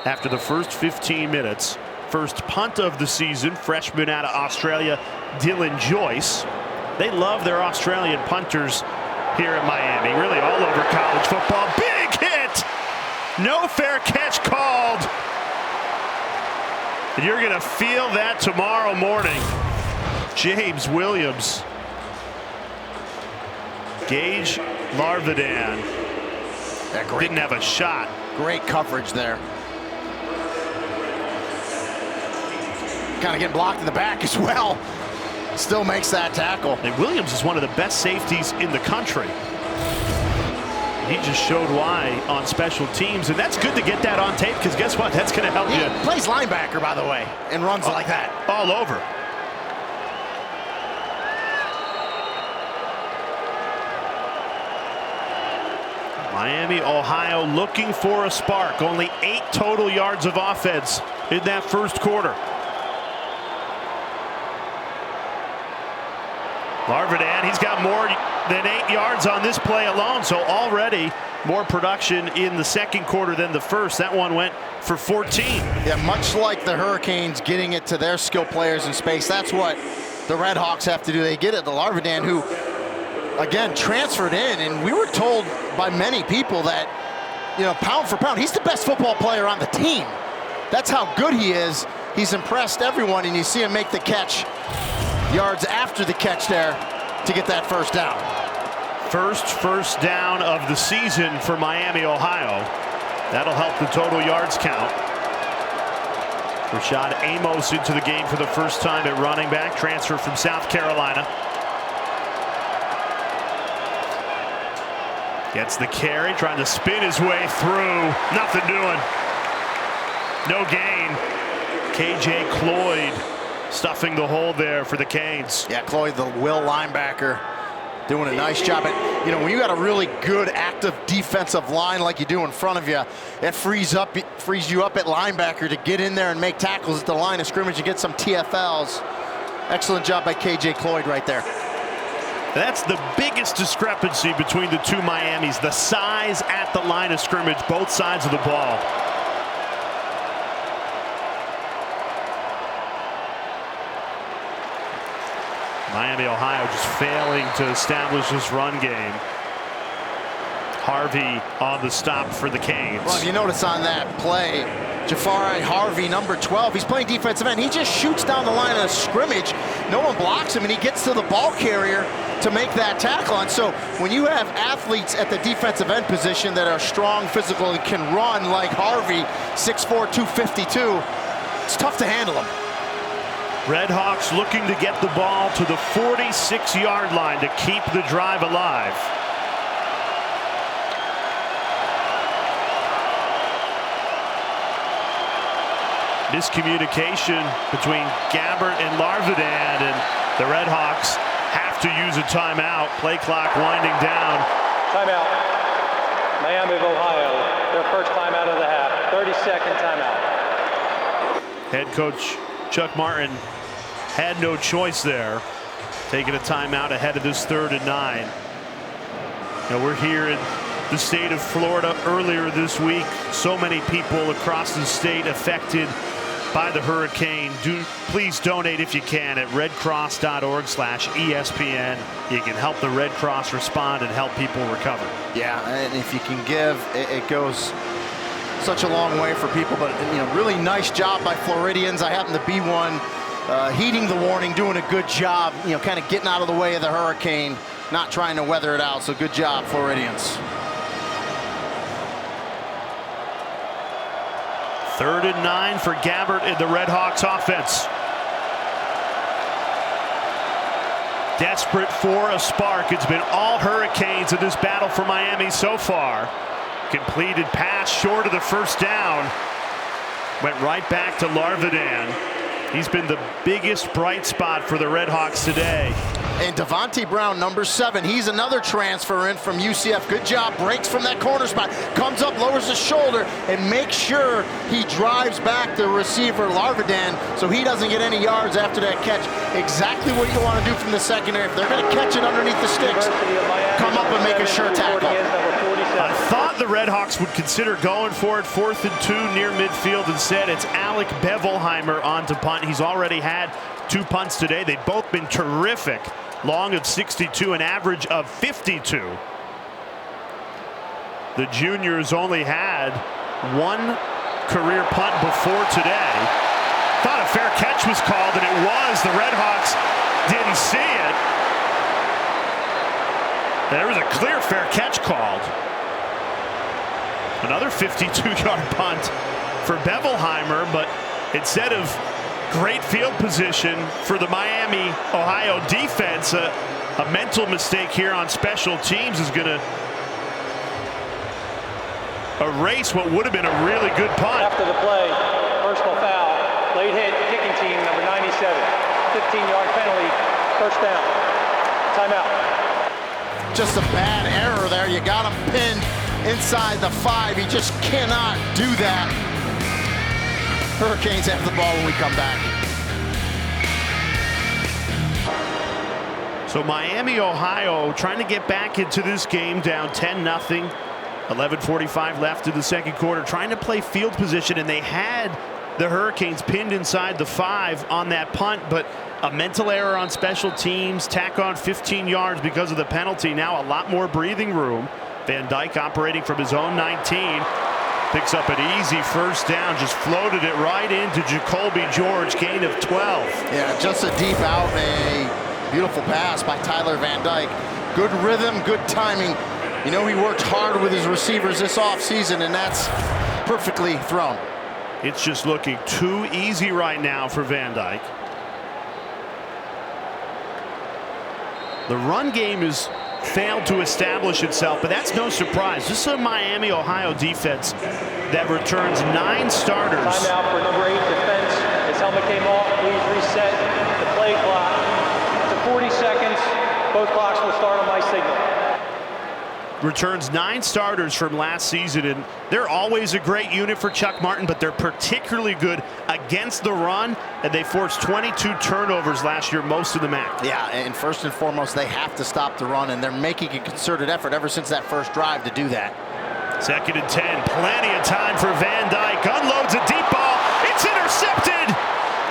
after the first 15 minutes. First punt of the season, freshman out of Australia, Dylan Joyce. They love their Australian punters here at Miami, really all over college football. Big hit! No fair catch called. And you're going to feel that tomorrow morning. James Williams. Gage Larvidan didn't have a shot. Great coverage there. Kind of getting blocked in the back as well. Still makes that tackle. And Williams is one of the best safeties in the country. He just showed why on special teams, and that's good to get that on tape, because guess what? That's going to help you. Plays linebacker, by the way, and runs like that. All over. Miami, Ohio looking for a spark. Only 8 total yards of offense in that first quarter. Larvidan, he's got more than 8 yards on this play alone, so already more production in the second quarter than the first. That one went for 14. Yeah, much like the Hurricanes getting it to their skill players in space, that's what the Red Hawks have to do. They get it to Larvidan, who, again, transferred in, and we were told by many people that, you know, pound for pound, he's the best football player on the team. That's how good he is. He's impressed everyone, and you see him make the catch yards after the catch there to get that first down. First down of the season for Miami, Ohio. That'll help the total yards count. Rashad Amos into the game for the first time at running back, transfer from South Carolina. Gets the carry, trying to spin his way through. Nothing doing. No gain. KJ Cloyd stuffing the hole there for the Canes. Yeah, Cloyd, the will linebacker, doing a nice job. You know, when you got a really good active defensive line like you do in front of you, it frees you up at linebacker to get in there and make tackles at the line of scrimmage and get some TFLs. Excellent job by KJ Cloyd right there. That's the biggest discrepancy between the two Miamis, the size at the line of scrimmage, both sides of the ball. Miami, Ohio just failing to establish this run game. Harvey on the stop for the Canes. Well, if you notice on that play, Jafari Harvey, number 12, he's playing defensive end. He just shoots down the line of scrimmage. No one blocks him, and he gets to the ball carrier to make that tackle. And so when you have athletes at the defensive end position that are strong, physical, and can run like Harvey, 6'4", 252, it's tough to handle him. Red Hawks looking to get the ball to the 46-yard line to keep the drive alive. Miscommunication between Gabbert and Larvidan, and the Red Hawks have to use a timeout. Play clock winding down. Timeout. Miami of Ohio, their first timeout of the half. 30-second timeout. Head coach Chuck Martin had no choice there, taking a timeout ahead of this 3rd and 9. Now we're here in the state of Florida earlier this week. So many people across the state affected by the hurricane. Please donate if you can at redcross.org/ESPN. You can help the Red Cross respond and help people recover. Yeah, and if you can give, it goes such a long way for people. But, you know, really nice job by Floridians. I happen to be one. Heeding the warning, doing a good job, you know, kind of getting out of the way of the hurricane, not trying to weather it out. So good job, Floridians. 3rd and 9 for Gabbert in the Red Hawks offense. Desperate for a spark. It's been all Hurricanes in this battle for Miami so far. Completed pass short of the first down. Went right back to Larvidan. He's been the biggest bright spot for the Red Hawks today. And Devontae Brown, number 7, he's another transfer in from UCF. Good job, breaks from that corner spot, comes up, lowers his shoulder, and makes sure he drives back the receiver, Larvidan, so he doesn't get any yards after that catch. Exactly what you want to do from the secondary. If they're going to catch it underneath the sticks, come up and make a sure tackle. I thought the Red Hawks would consider going for it 4th and 2 near midfield. Instead, it's Alec Bevelheimer on to punt. He's already had 2 punts today. They've both been terrific. Long of 62, an average of 52. The juniors only had 1 career punt before today. Thought a fair catch was called, and it was. The Red Hawks didn't see it. There was a clear fair catch called. Another 52-yard punt for Bevelheimer, but instead of great field position for the Miami, Ohio defense, a mental mistake here on special teams is going to erase what would have been a really good punt. After the play, personal foul, late hit, kicking team, number 97, 15-yard penalty, first down, timeout. Just a bad error there. You got him pinned inside the 5. He just cannot do that. Hurricanes have the ball when we come back. So Miami, Ohio, trying to get back into this game, down 10-0. 11:45 left in the second quarter, trying to play field position, and they had the Hurricanes pinned inside the 5 on that punt, but a mental error on special teams, tack on 15 yards because of the penalty. Now a lot more breathing room. Van Dyke operating from his own 19. Picks up an easy first down, just floated it right into Jacoby George, gain of 12. Yeah, just a deep out, a beautiful pass by Tyler Van Dyke. Good rhythm, good timing. You know, he worked hard with his receivers this offseason, and that's perfectly thrown. It's just looking too easy right now for Van Dyke. The run game has failed to establish itself, but that's no surprise. This is a Miami, Ohio defense that returns 9 starters. Timeout for number 8 defense. His helmet came off. Please reset the play clock to 40 seconds. Both clocks will start on my signal. Returns 9 starters from last season, and they're always a great unit for Chuck Martin, but they're particularly good against the run, and they forced 22 turnovers last year, most of the MAC. Yeah, and first and foremost, they have to stop the run, and they're making a concerted effort ever since that first drive to do that. 2nd and 10, plenty of time for Van Dyke, unloads a deep ball, it's intercepted!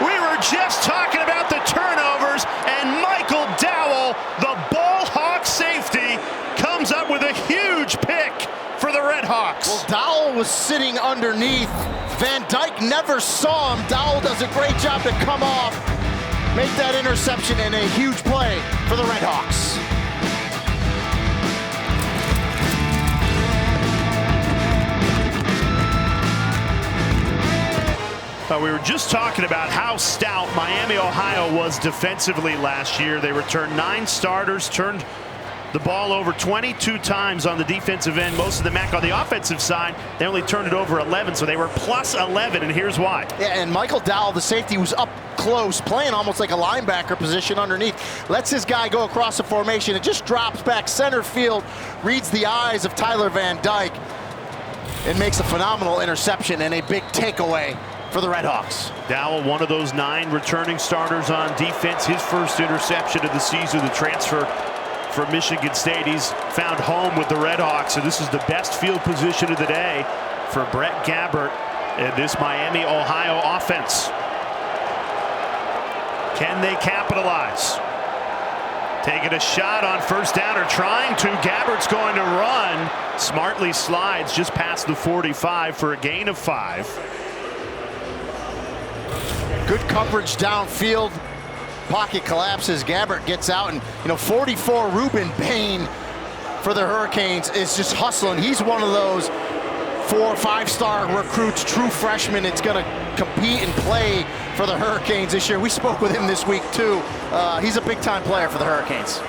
We were just talking about the turnovers, and Michael Dowell, the ball hawk safety, comes up with a huge pick for the Red Hawks. Well, Dowell was sitting underneath. Van Dyke never saw him. Dowell does a great job to come off, make that interception, and a huge play for the Red Hawks. We were just talking about how stout Miami, Ohio was defensively last year. They returned 9 starters, turned the ball over 22 times on the defensive end, most of the MAC. On the offensive side, they only turned it over 11, so they were plus 11, and here's why. Yeah, and Michael Dowell, the safety, was up close, playing almost like a linebacker position underneath. Lets his guy go across the formation. It just drops back center field, reads the eyes of Tyler Van Dyke, and makes a phenomenal interception and a big takeaway for the Red Hawks. Dowell, one of those 9 returning starters on defense, his first interception of the season, the transfer from Michigan State. He's found home with the Red Hawks, and this is the best field position of the day for Brett Gabbert and this Miami, Ohio offense. Can they capitalize? Taking a shot on first down, or trying to. Gabbert's going to run. Smartly slides just past the 45 for a gain of 5. Good coverage downfield. Pocket collapses. Gabbert gets out, and 44 Ruben Bain for the Hurricanes is just hustling. He's one of those 4- or 5-star recruits, true freshman. It's going to compete and play for the Hurricanes this year. We spoke with him this week too. He's a big-time player for the Hurricanes.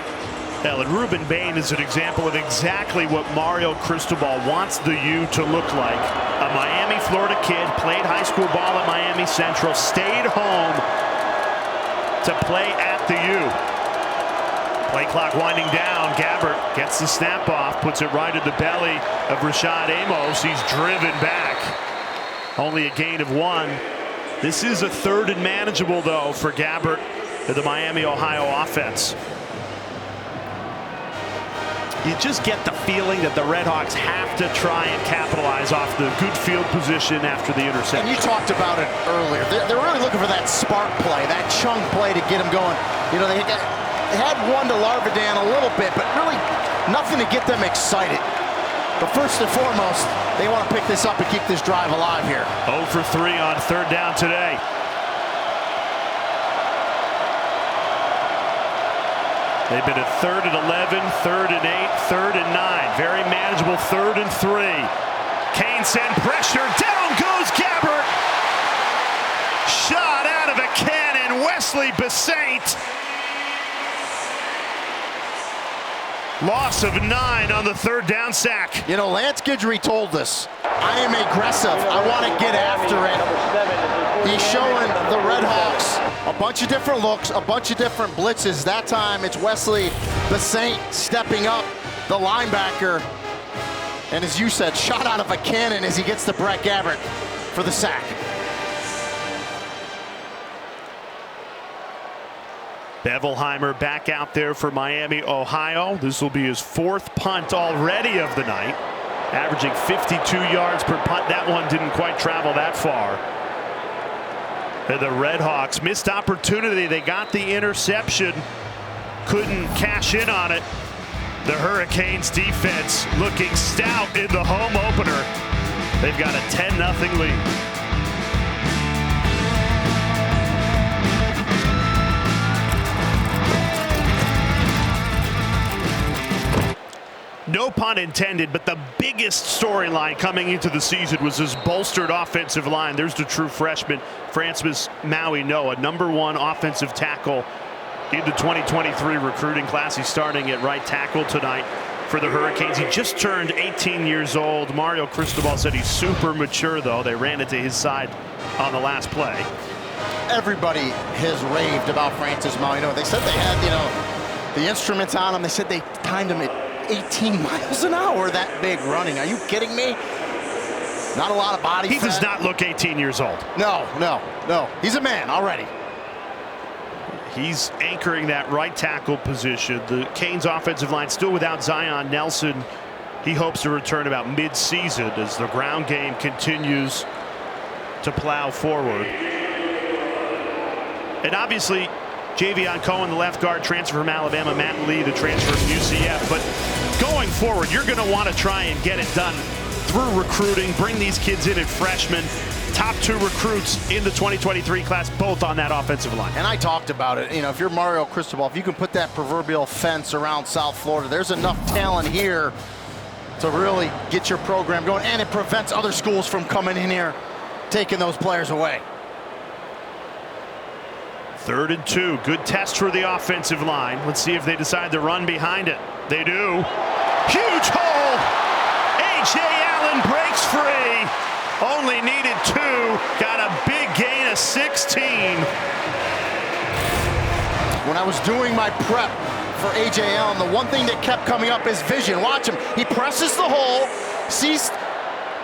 Well, and Ruben Bain is an example of exactly what Mario Cristobal wants the U to look like. A Miami, Florida kid, played high school ball at Miami Central, stayed home to play at the U. Play clock winding down. Gabbert gets the snap off, puts it right in the belly of Rashad Amos. He's driven back. Only a gain of 1. This is a 3rd and manageable, though, for Gabbert and the Miami, Ohio offense. You just get the feeling that the Red Hawks have to try and capitalize off the good field position after the interception. And you talked about it earlier. They're really looking for that spark play, that chunk play to get them going. They had one to Larvidan a little bit, but really nothing to get them excited. But first and foremost, they want to pick this up and keep this drive alive here. 0 for 3 on 3rd down today. They've been at 3rd and 11, 3rd and 8, 3rd and 9. Very manageable 3rd and 3. Kane send pressure. Down goes Gabbert. Shot out of a cannon. Wesley Besaint. Loss of 9 on the 3rd down sack. Lance Guidry told us, I am aggressive. I want to get after it. He's showing the Red Hawks a bunch of different looks, a bunch of different blitzes. That time it's Wesley Besaint stepping up, the linebacker, And as you said, shot out of a cannon as he gets to Brett Gabbert for the sack. Bevelheimer back out there for Miami, Ohio. This will be his 4th punt already of the night, averaging 52 yards per punt. That one didn't quite travel that far. And the Redhawks missed opportunity. They got the interception, couldn't cash in on it. The Hurricanes defense looking stout in the home opener. They've got a 10-0 lead. No pun intended, but the biggest storyline coming into the season was this bolstered offensive line. There's the true freshman, Francis Maui-Noah, #1 offensive tackle in the 2023 recruiting class. He's starting at right tackle tonight for the Hurricanes. He just turned 18 years old. Mario Cristobal said he's super mature, though. They ran it to his side on the last play. Everybody has raved about Francis Maui-Noah. They said they had, the instruments on him. They said they timed him at 18 miles an hour, that big running. Are you kidding me? Not a lot of body fat. He does not look 18 years old. No. He's a man already. He's anchoring that right tackle position. The Canes offensive line still without Zion Nelson. He hopes to return about mid-season as the ground game continues to plow forward. And obviously, Javion Cohen, the left guard, transfer from Alabama. Matt Lee, the transfer from UCF. But going forward, you're going to want to try and get it done through recruiting. Bring these kids in at freshmen. Top 2 recruits in the 2023 class, both on that offensive line. And I talked about it. If you're Mario Cristobal, if you can put that proverbial fence around South Florida, there's enough talent here to really get your program going. And it prevents other schools from coming in here, taking those players away. 3rd and 2. Good test for the offensive line. Let's see if they decide to run behind it. They do. Huge hole. A.J. Allen breaks free. Only needed 2. Got a big gain of 16. When I was doing my prep for A.J. Allen, the one thing that kept coming up is vision. Watch him. He presses the hole, sees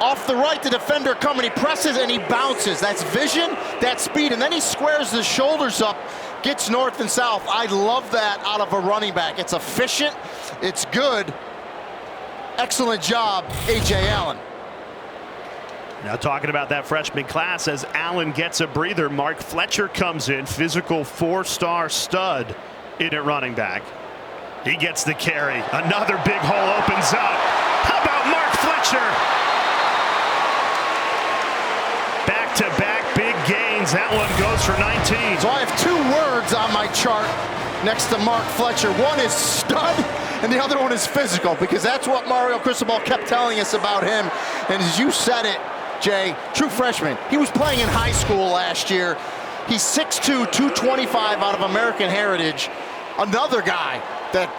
off the right the defender coming. He presses and he bounces. That's vision, that's speed. And then he squares the shoulders up, gets north and south. I love that out of a running back. It's efficient. It's good. Excellent job, A.J. Allen. Now talking about that freshman class, as Allen gets a breather, Mark Fletcher comes in, physical 4-star stud in at running back. He gets the carry. Another big hole opens up. How about Mark Fletcher? Back-to-back big gains. That one goes for 19. So I have 2 words on my chart next to Mark Fletcher. One is stud, and the other one is physical, because that's what Mario Cristobal kept telling us about him. And as you said it, Jay, true freshman. He was playing in high school last year. He's 6'2", 225 out of American Heritage. Another guy that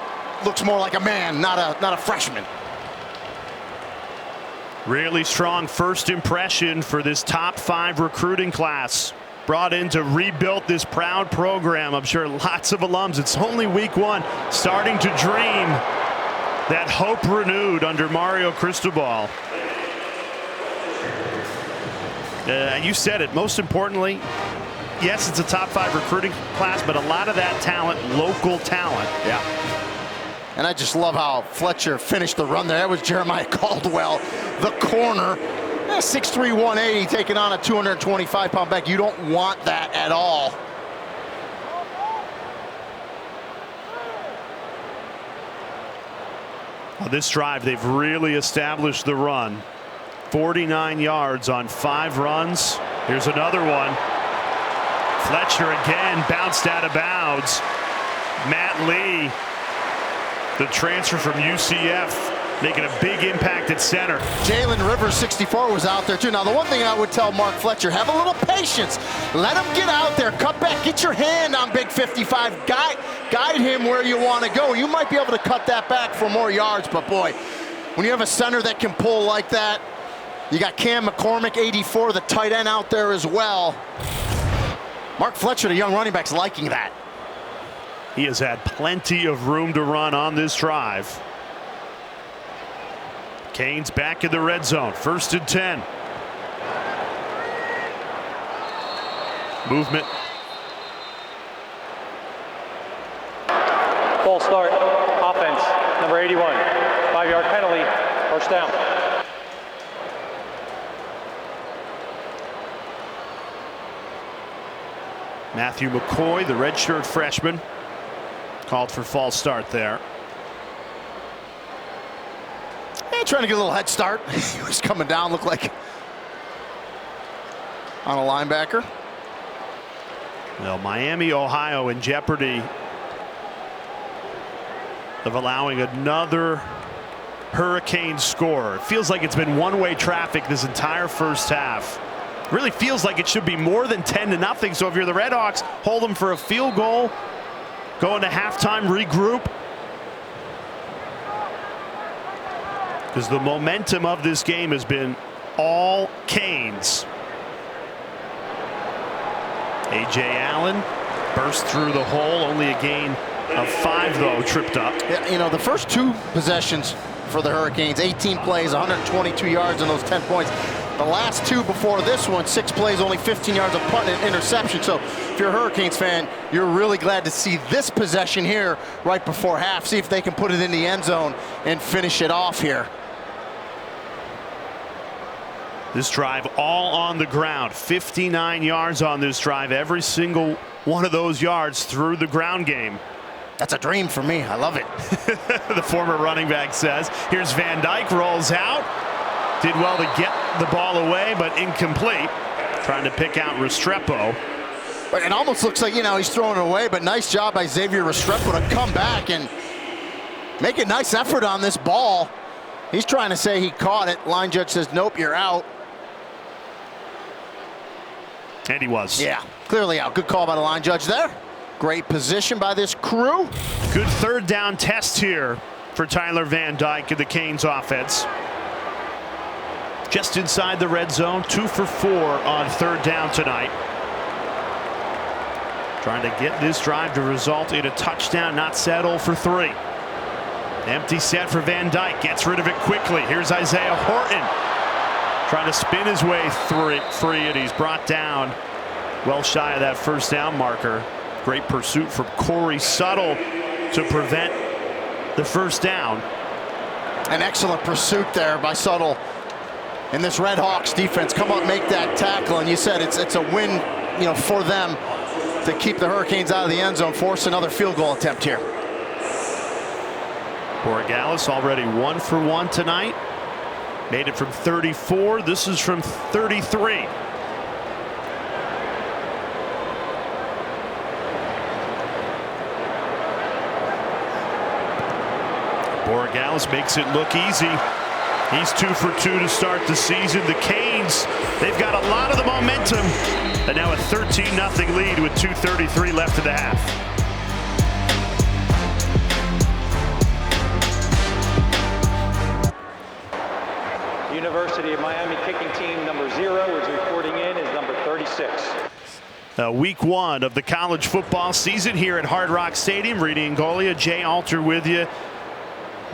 looks more like a man, not a freshman. Really strong first impression for this top 5 recruiting class. Brought in to rebuild this proud program. I'm sure lots of alums. It's only week 1, starting to dream. That hope renewed under Mario Cristobal. You said it. Most importantly, yes, it's a top 5 recruiting class, but a lot of that talent, local talent. Yeah. And I just love how Fletcher finished the run there. That was Jeremiah Caldwell, the corner. 6'3", 180, taking on a 225-pound back. You don't want that at all. On this drive, they've really established the run. 49 yards on 5 runs. Here's another one. Fletcher again bounced out of bounds. Matt Lee, the transfer from UCF, making a big impact at center. Jalen Rivers, 64, was out there too. Now, the one thing I would tell Mark Fletcher, have a little patience. Let him get out there, cut back, get your hand on big 55. Guide him where you want to go. You might be able to cut that back for more yards, but boy, when you have a center that can pull like that, you got Cam McCormick, 84, the tight end out there as well. Mark Fletcher, the young running back's liking that. He has had plenty of room to run on this drive. Canes back in the red zone. 1st and 10. Movement. False start. Offense. Number 81. 5-yard penalty. First down. Matthew McCoy, the redshirt freshman, called for false start there. Yeah, trying to get a little head start. He was coming down, looked like on a linebacker. Well, Miami, Ohio in jeopardy of allowing another Hurricane score. It feels like it's been one-way traffic this entire first half. Really feels like it should be more than 10-0. So if you're the Red Hawks, hold them for a field goal, go into halftime, regroup. Because the momentum of this game has been all Canes. A.J. Allen burst through the hole, only a gain of 5 though, tripped up. Yeah, you know, the first 2 possessions for the Hurricanes, 18 plays, 122 yards and those 10 points. The last 2 before this one, 6 plays, only 15 yards of punt and interception. So if you're a Hurricanes fan, you're really glad to see this possession here right before half. See if they can put it in the end zone and finish it off here. This drive all on the ground. 59 yards on this drive. Every single one of those yards through the ground game. That's a dream for me. I love it. The former running back says. Here's Van Dyke, rolls out. Did well to get the ball away, but incomplete. Trying to pick out Restrepo. It almost looks like, you know, he's throwing it away, but nice job by Xavier Restrepo to come back and make a nice effort on this ball. He's trying to say he caught it. Line judge says, nope, you're out. And he was. Yeah, clearly out. Good call by the line judge there. Great position by this crew. Good 3rd down test here for Tyler Van Dyke and the Canes offense. Just inside the red zone, 2 for 4 on 3rd down tonight. Trying to get this drive to result in a touchdown, not settle for 3. Empty set for Van Dyke, gets rid of it quickly. Here's Isaiah Horton. Trying to spin his way free, and he's brought down well shy of that 1st down marker. Great pursuit from Corey Suttle to prevent the 1st down. An excellent pursuit there by Suttle. And this Red Hawks defense come up, make that tackle, and you said it's a win, you know, for them to keep the Hurricanes out of the end zone, force another field goal attempt here. Borregales already 1 for 1 tonight. Made it from 34. This is from 33. Borregales makes it look easy. He's 2 for 2 to start the season. The Canes, they've got a lot of the momentum. And now a 13-0 lead with 2:33 left in the half. University of Miami kicking team number 0 is reporting in as number 36. Week 1 of the college football season here at Hard Rock Stadium. Reedy Angolia, Jay Alter with you.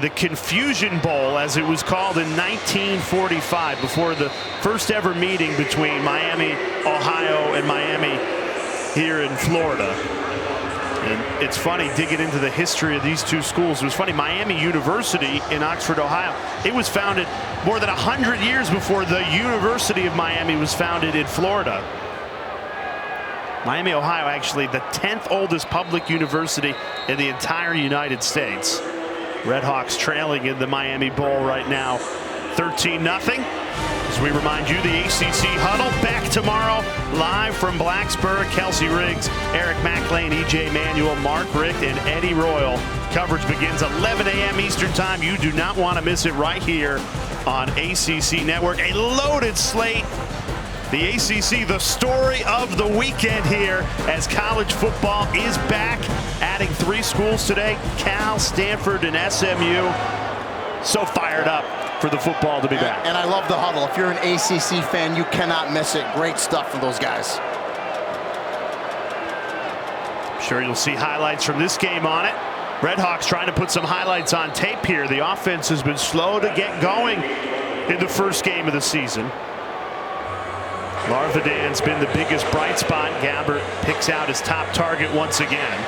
The Confusion Bowl, as it was called in 1945, before the first ever meeting between Miami, Ohio, and Miami here in Florida. And it's funny digging into the history of these 2 schools. It was funny, Miami University in Oxford, Ohio, it was founded more than 100 years before the University of Miami was founded in Florida. Miami, Ohio, actually the 10th oldest public university in the entire United States. Red Hawks trailing in the Miami Bowl right now, 13-0. As we remind you, the ACC Huddle back tomorrow, live from Blacksburg. Kelsey Riggs, Eric McLean, EJ Manuel, Mark Richt, and Eddie Royal. Coverage begins 11 a.m. Eastern Time. You do not want to miss it right here on ACC Network. A loaded slate. The ACC, the story of the weekend here as college football is back, adding 3 schools today, Cal, Stanford, and SMU. So fired up for the football to be back. And I love the Huddle. If you're an ACC fan, you cannot miss it. Great stuff from those guys. I'm sure you'll see highlights from this game on it. Redhawks trying to put some highlights on tape here. The offense has been slow to get going in the first game of the season. Larvidan's been the biggest bright spot. Gabbert picks out his top target once again.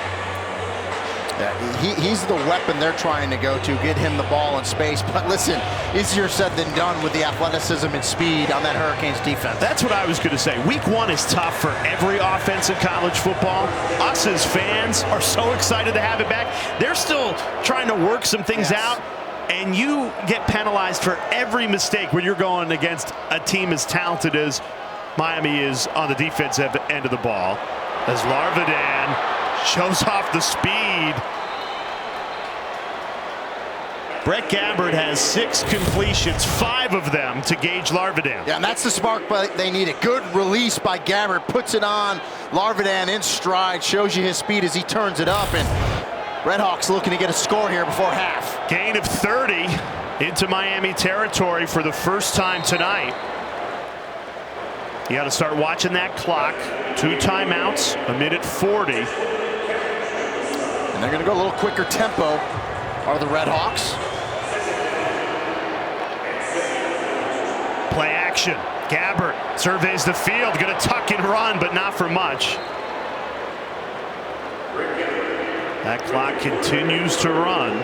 Yeah, he's the weapon they're trying to go to, get him the ball in space. But listen, easier said than done with the athleticism and speed on that Hurricanes defense. That's what I was going to say. Week 1 is tough for every offense in college football. Us as fans are so excited to have it back. They're still trying to work some things out, and you get penalized for every mistake when you're going against a team as talented as Miami is on the defensive end of the ball. As Larvidan shows off the speed. Brett Gabbert has 6 completions, 5 of them to Gage Larvidan. Yeah, and that's the spark they need. A good release by Gabbert, puts it on Larvidan in stride, shows you his speed as he turns it up, and Redhawks looking to get a score here before half. Gain of 30 into Miami territory for the first time tonight. You got to start watching that clock. 2 timeouts, 1:40. And they're going to go a little quicker tempo, are the Redhawks. Play action. Gabbert surveys the field, going to tuck and run, but not for much. That clock continues to run.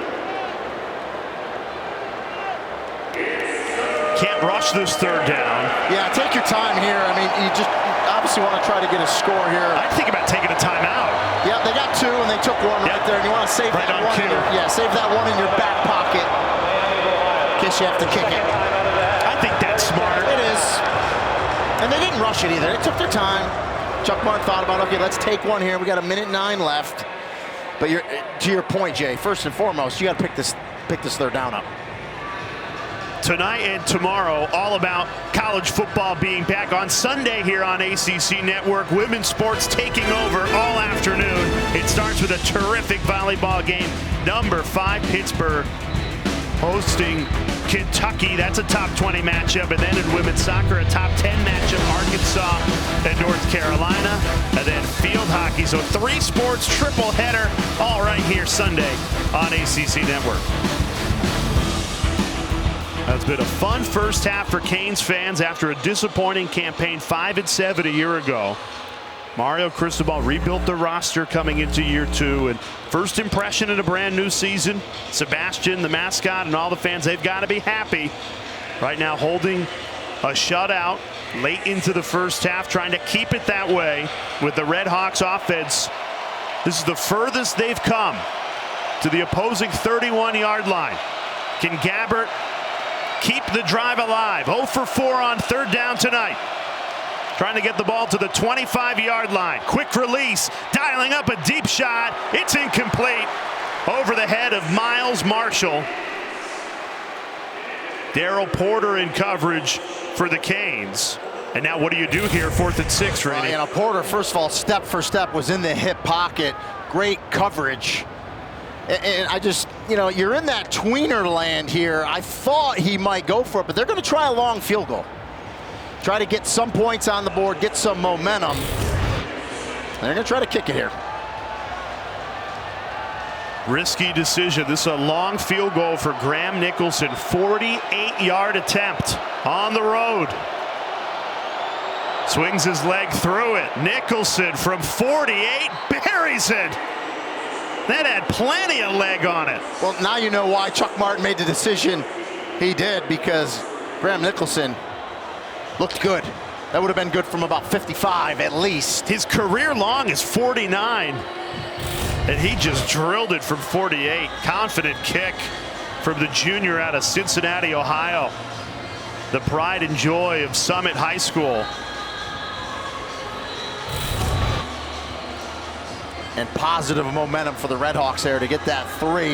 Can't rush this third down. Yeah, take your time here. I mean, you just obviously want to try to get a score here. I'd think about taking a timeout. Yeah, they got 2 and they took 1 right there, and you want to save that one. Save that one in your back pocket. In case you have to kick it. I think that's smart. It is. And they didn't rush it either. They took their time. Chuck Martin thought about, okay, let's take one here. We got 1:09 left. But to your point, Jay, first and foremost, you got to pick this third down up. Tonight and tomorrow, all about college football being back on Sunday here on ACC Network. Women's sports taking over all afternoon. It starts with a terrific volleyball game. Number 5 Pittsburgh hosting Kentucky. That's a top 20 matchup. And then in women's soccer, a top 10 matchup, Arkansas and North Carolina. And then field hockey. So 3 sports, triple header, all right here Sunday on ACC Network. It's been a fun first half for Canes fans after a disappointing campaign, 5-7 a year ago. Mario Cristobal rebuilt the roster coming into year 2, and first impression in a brand new season. Sebastian, the mascot, and all the fans, they've got to be happy. Right now holding a shutout late into the first half, trying to keep it that way with the Redhawks offense. This is the furthest they've come to the opposing 31-yard line. Can Gabbert keep the drive alive? 0 for 4 on third down tonight. Trying to get the ball to the 25-yard line. Quick release, dialing up a deep shot. It's incomplete. Over the head of Miles Marshall. Daryl Porter in coverage for the Canes. And now what do you do here, 4th and 6, Randy? Porter, first of all, step for step was in the hip pocket. Great coverage. And I just, you're in that tweener land here. I thought he might go for it, but they're going to try a long field goal. Try to get some points on the board, get some momentum. They're going to try to kick it here. Risky decision. This is a long field goal for Graham Nicholson. 48-yard attempt on the road. Swings his leg through it. Nicholson from 48 buries it. That had plenty of leg on it. Well, now you know why Chuck Martin made the decision he did, because Graham Nicholson looked good. That would have been good from about 55 at least. His career long is 49, and he just drilled it from 48. Confident kick from the junior out of Cincinnati, Ohio. The pride and joy of Summit High School. And positive momentum for the Redhawks there to get that 3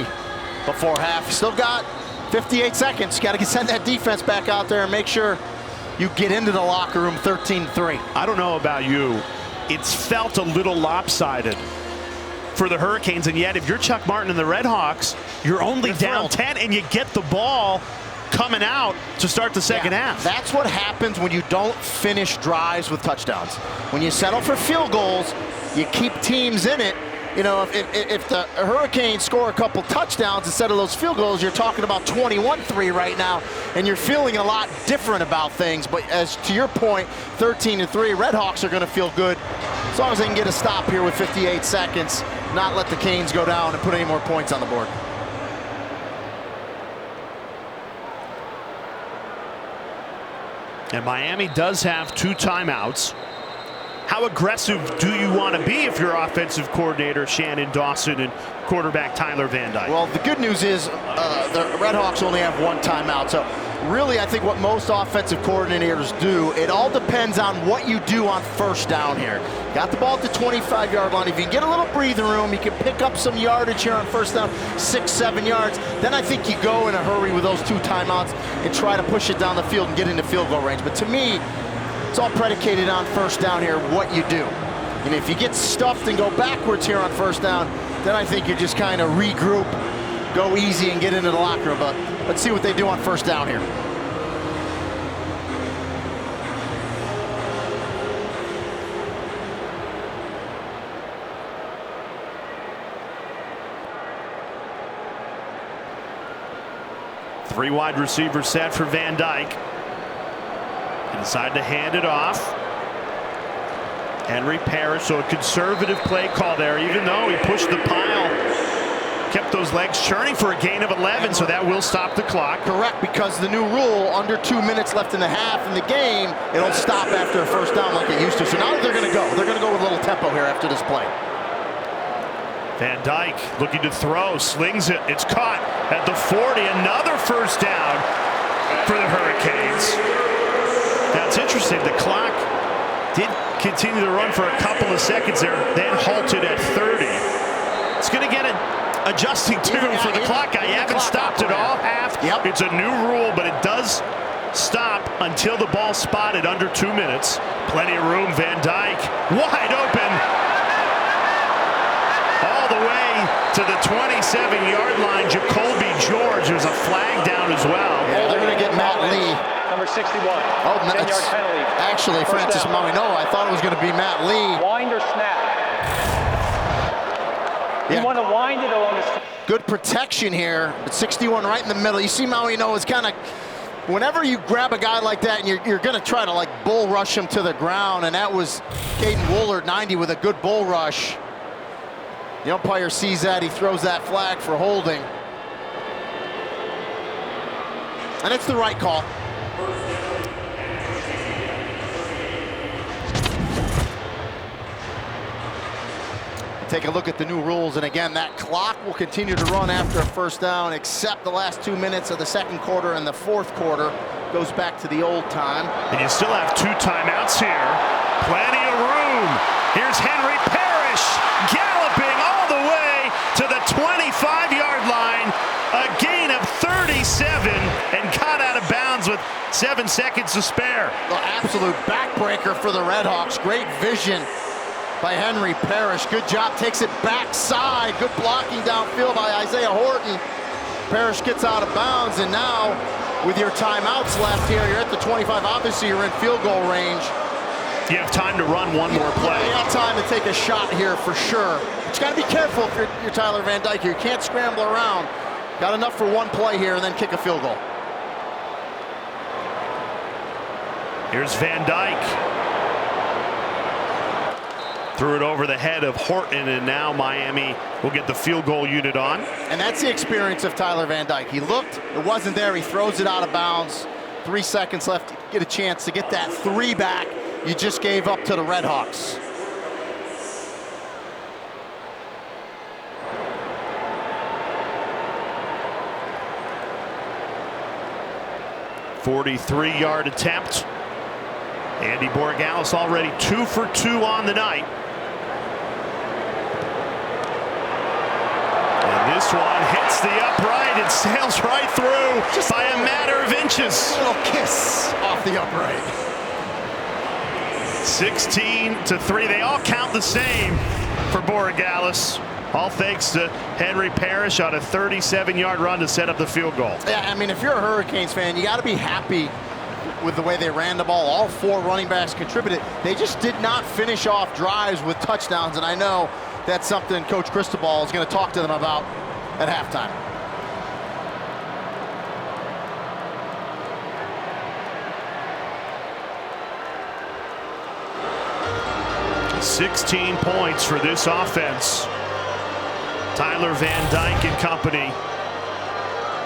before half. Still got 58 seconds. Got to send that defense back out there and make sure you get into the locker room 13-3. I don't know about you. It's felt a little lopsided for the Hurricanes, and yet if you're Chuck Martin and the Redhawks, you're only down 10 and you get the ball coming out to start the second half. That's what happens when you don't finish drives with touchdowns. When you settle for field goals, you keep teams in it, You know, if the Hurricanes score a couple touchdowns instead of those field goals, you're talking about 21-3 right now, and you're feeling a lot different about things. But as to your point, 13-3, Redhawks are going to feel good as long as they can get a stop here with 58 seconds, not let the Canes go down and put any more points on the board. And Miami does have 2 timeouts. How aggressive do you want to be if you're offensive coordinator Shannon Dawson and quarterback Tyler Van Dyke? Well, the good news is the Redhawks only have 1 timeout. So really, I think what most offensive coordinators do, it all depends on what you do on first down here. Got the ball at the 25-yard line. If you can get a little breathing room, you can pick up some yardage here on first down, 6-7 yards. Then I think you go in a hurry with those 2 timeouts and try to push it down the field and get into field goal range. But to me, it's all predicated on first down here, what you do. And if you get stuffed and go backwards here on first down, then I think you just kind of regroup, go easy, and get into the locker room. But let's see what they do on first down here. Three wide receiver set for Van Dyke. Decide to hand it off. Henry Parrish, so a conservative play call there, even though he pushed the pile. Kept those legs churning for a gain of 11, so that will stop the clock. Correct, because the new rule, under 2 minutes left in the half in the game, it'll stop after a first down like it used to. So now they're going to go. They're going to go with a little tempo here after this play. Van Dyke looking to throw, slings it. It's caught at the 40. Another first down for the Hurricanes. Now it's interesting, the clock did continue to run for a couple of seconds there, then halted at 30. It's going to get adjusting to for the clock guy. You haven't stopped it all half. Yep. It's a new rule, but it does stop until the ball's spotted under 2 minutes. Plenty of room, Van Dyke wide open. All the way to the 27-yard line, Jacoby George. There's a flag down as well. Yeah, they're going to get Matt Lee. Number 61. Oh, 10-yard penalty. Actually, Francis Maui. No, I thought it was going to be Matt Lee. Wind or snap? Yeah. You want to wind it on this. Good protection here, but 61 right in the middle. You see Maui is kind of, whenever you grab a guy like that and you're going to try to like bull rush him to the ground, and that was Caden Woolard, 90, with a good bull rush. The umpire sees that, he throws that flag for holding. And it's the right call. Take a look at the new rules, and again, that clock will continue to run after a first down, except the last 2 minutes of the second quarter, and the fourth quarter goes back to the old time. And you still have 2 timeouts here. Plenty of room. Here's Henry Parrish galloping all the way to the 25-yard line. A gain of 37 and caught out of bounds with 7 seconds to spare. The absolute backbreaker for the Redhawks. Great vision by Henry Parrish. Good job, takes it backside. Good blocking downfield by Isaiah Horton. Parrish gets out of bounds, and now with your timeouts left here, you're at the 25. Obviously, you're in field goal range. You have time to run one more play. You got time to take a shot here for sure. But you got to be careful if you're Tyler Van Dyke here. You can't scramble around. Got enough for one play here and then kick a field goal. Here's Van Dyke. Threw it over the head of Horton, and now Miami will get the field goal unit on. And that's the experience of Tyler Van Dyke. He looked, it wasn't there, he throws it out of bounds. 3 seconds left, get a chance to get that 3 back you just gave up to the Redhawks. .43-yard attempt. Andy Borregales already 2 for 2 on the night. And this one hits the upright. It sails right through just by a matter of inches. A little kiss off the upright. 16-3. They all count the same for Borregales. All thanks to Henry Parrish on a 37-yard run to set up the field goal. Yeah, I mean, if you're a Hurricanes fan, you got to be happy with the way they ran the ball. All 4 running backs contributed. They just did not finish off drives with touchdowns. And I know that's something Coach Cristobal is going to talk to them about at halftime. 16 points for this offense. Tyler Van Dyke and company.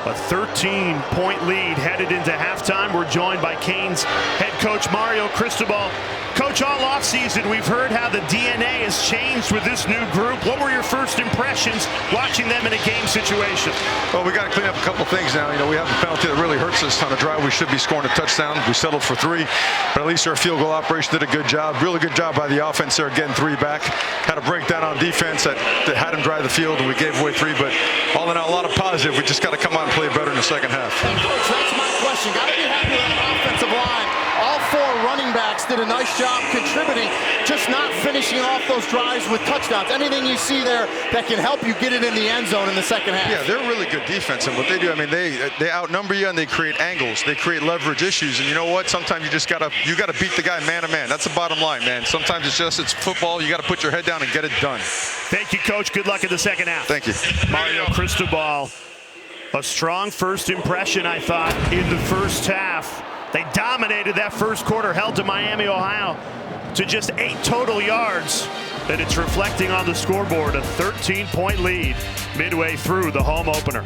A 13-point lead headed into halftime. We're joined by Canes head coach Mario Cristobal. Coach, all offseason we've heard how the DNA has changed with this new group. What were your first impressions watching them in a game situation? Well, we got to clean up a couple things now. You know, we have a penalty that really hurts us on a drive. We should be scoring a touchdown. We settled for 3, but at least our field goal operation did a good job. Really good job by the offense there, getting 3 back. Had a breakdown on defense that had them drive the field, and we gave away 3. But all in all, a lot of positive. We just got to come out and play better in the second half. And Coach, that's my question. Got to be happy with the offensive line. All 4 running backs did a nice job contributing, just not finishing off those drives with touchdowns. Anything you see there that can help you get it in the end zone in the second half? Yeah, they're really good defense, and what they do, I mean, they outnumber you and they create angles, they create leverage issues, and you know what? Sometimes you just gotta beat the guy man to man. That's the bottom line, man. Sometimes it's football. You got to put your head down and get it done. Thank you, Coach. Good luck in the second half. Thank you, Mario Cristobal. A strong first impression, I thought, in the first half. They dominated that first quarter, held to Miami, Ohio, to just 8 total yards. And it's reflecting on the scoreboard, a 13-point lead midway through the home opener.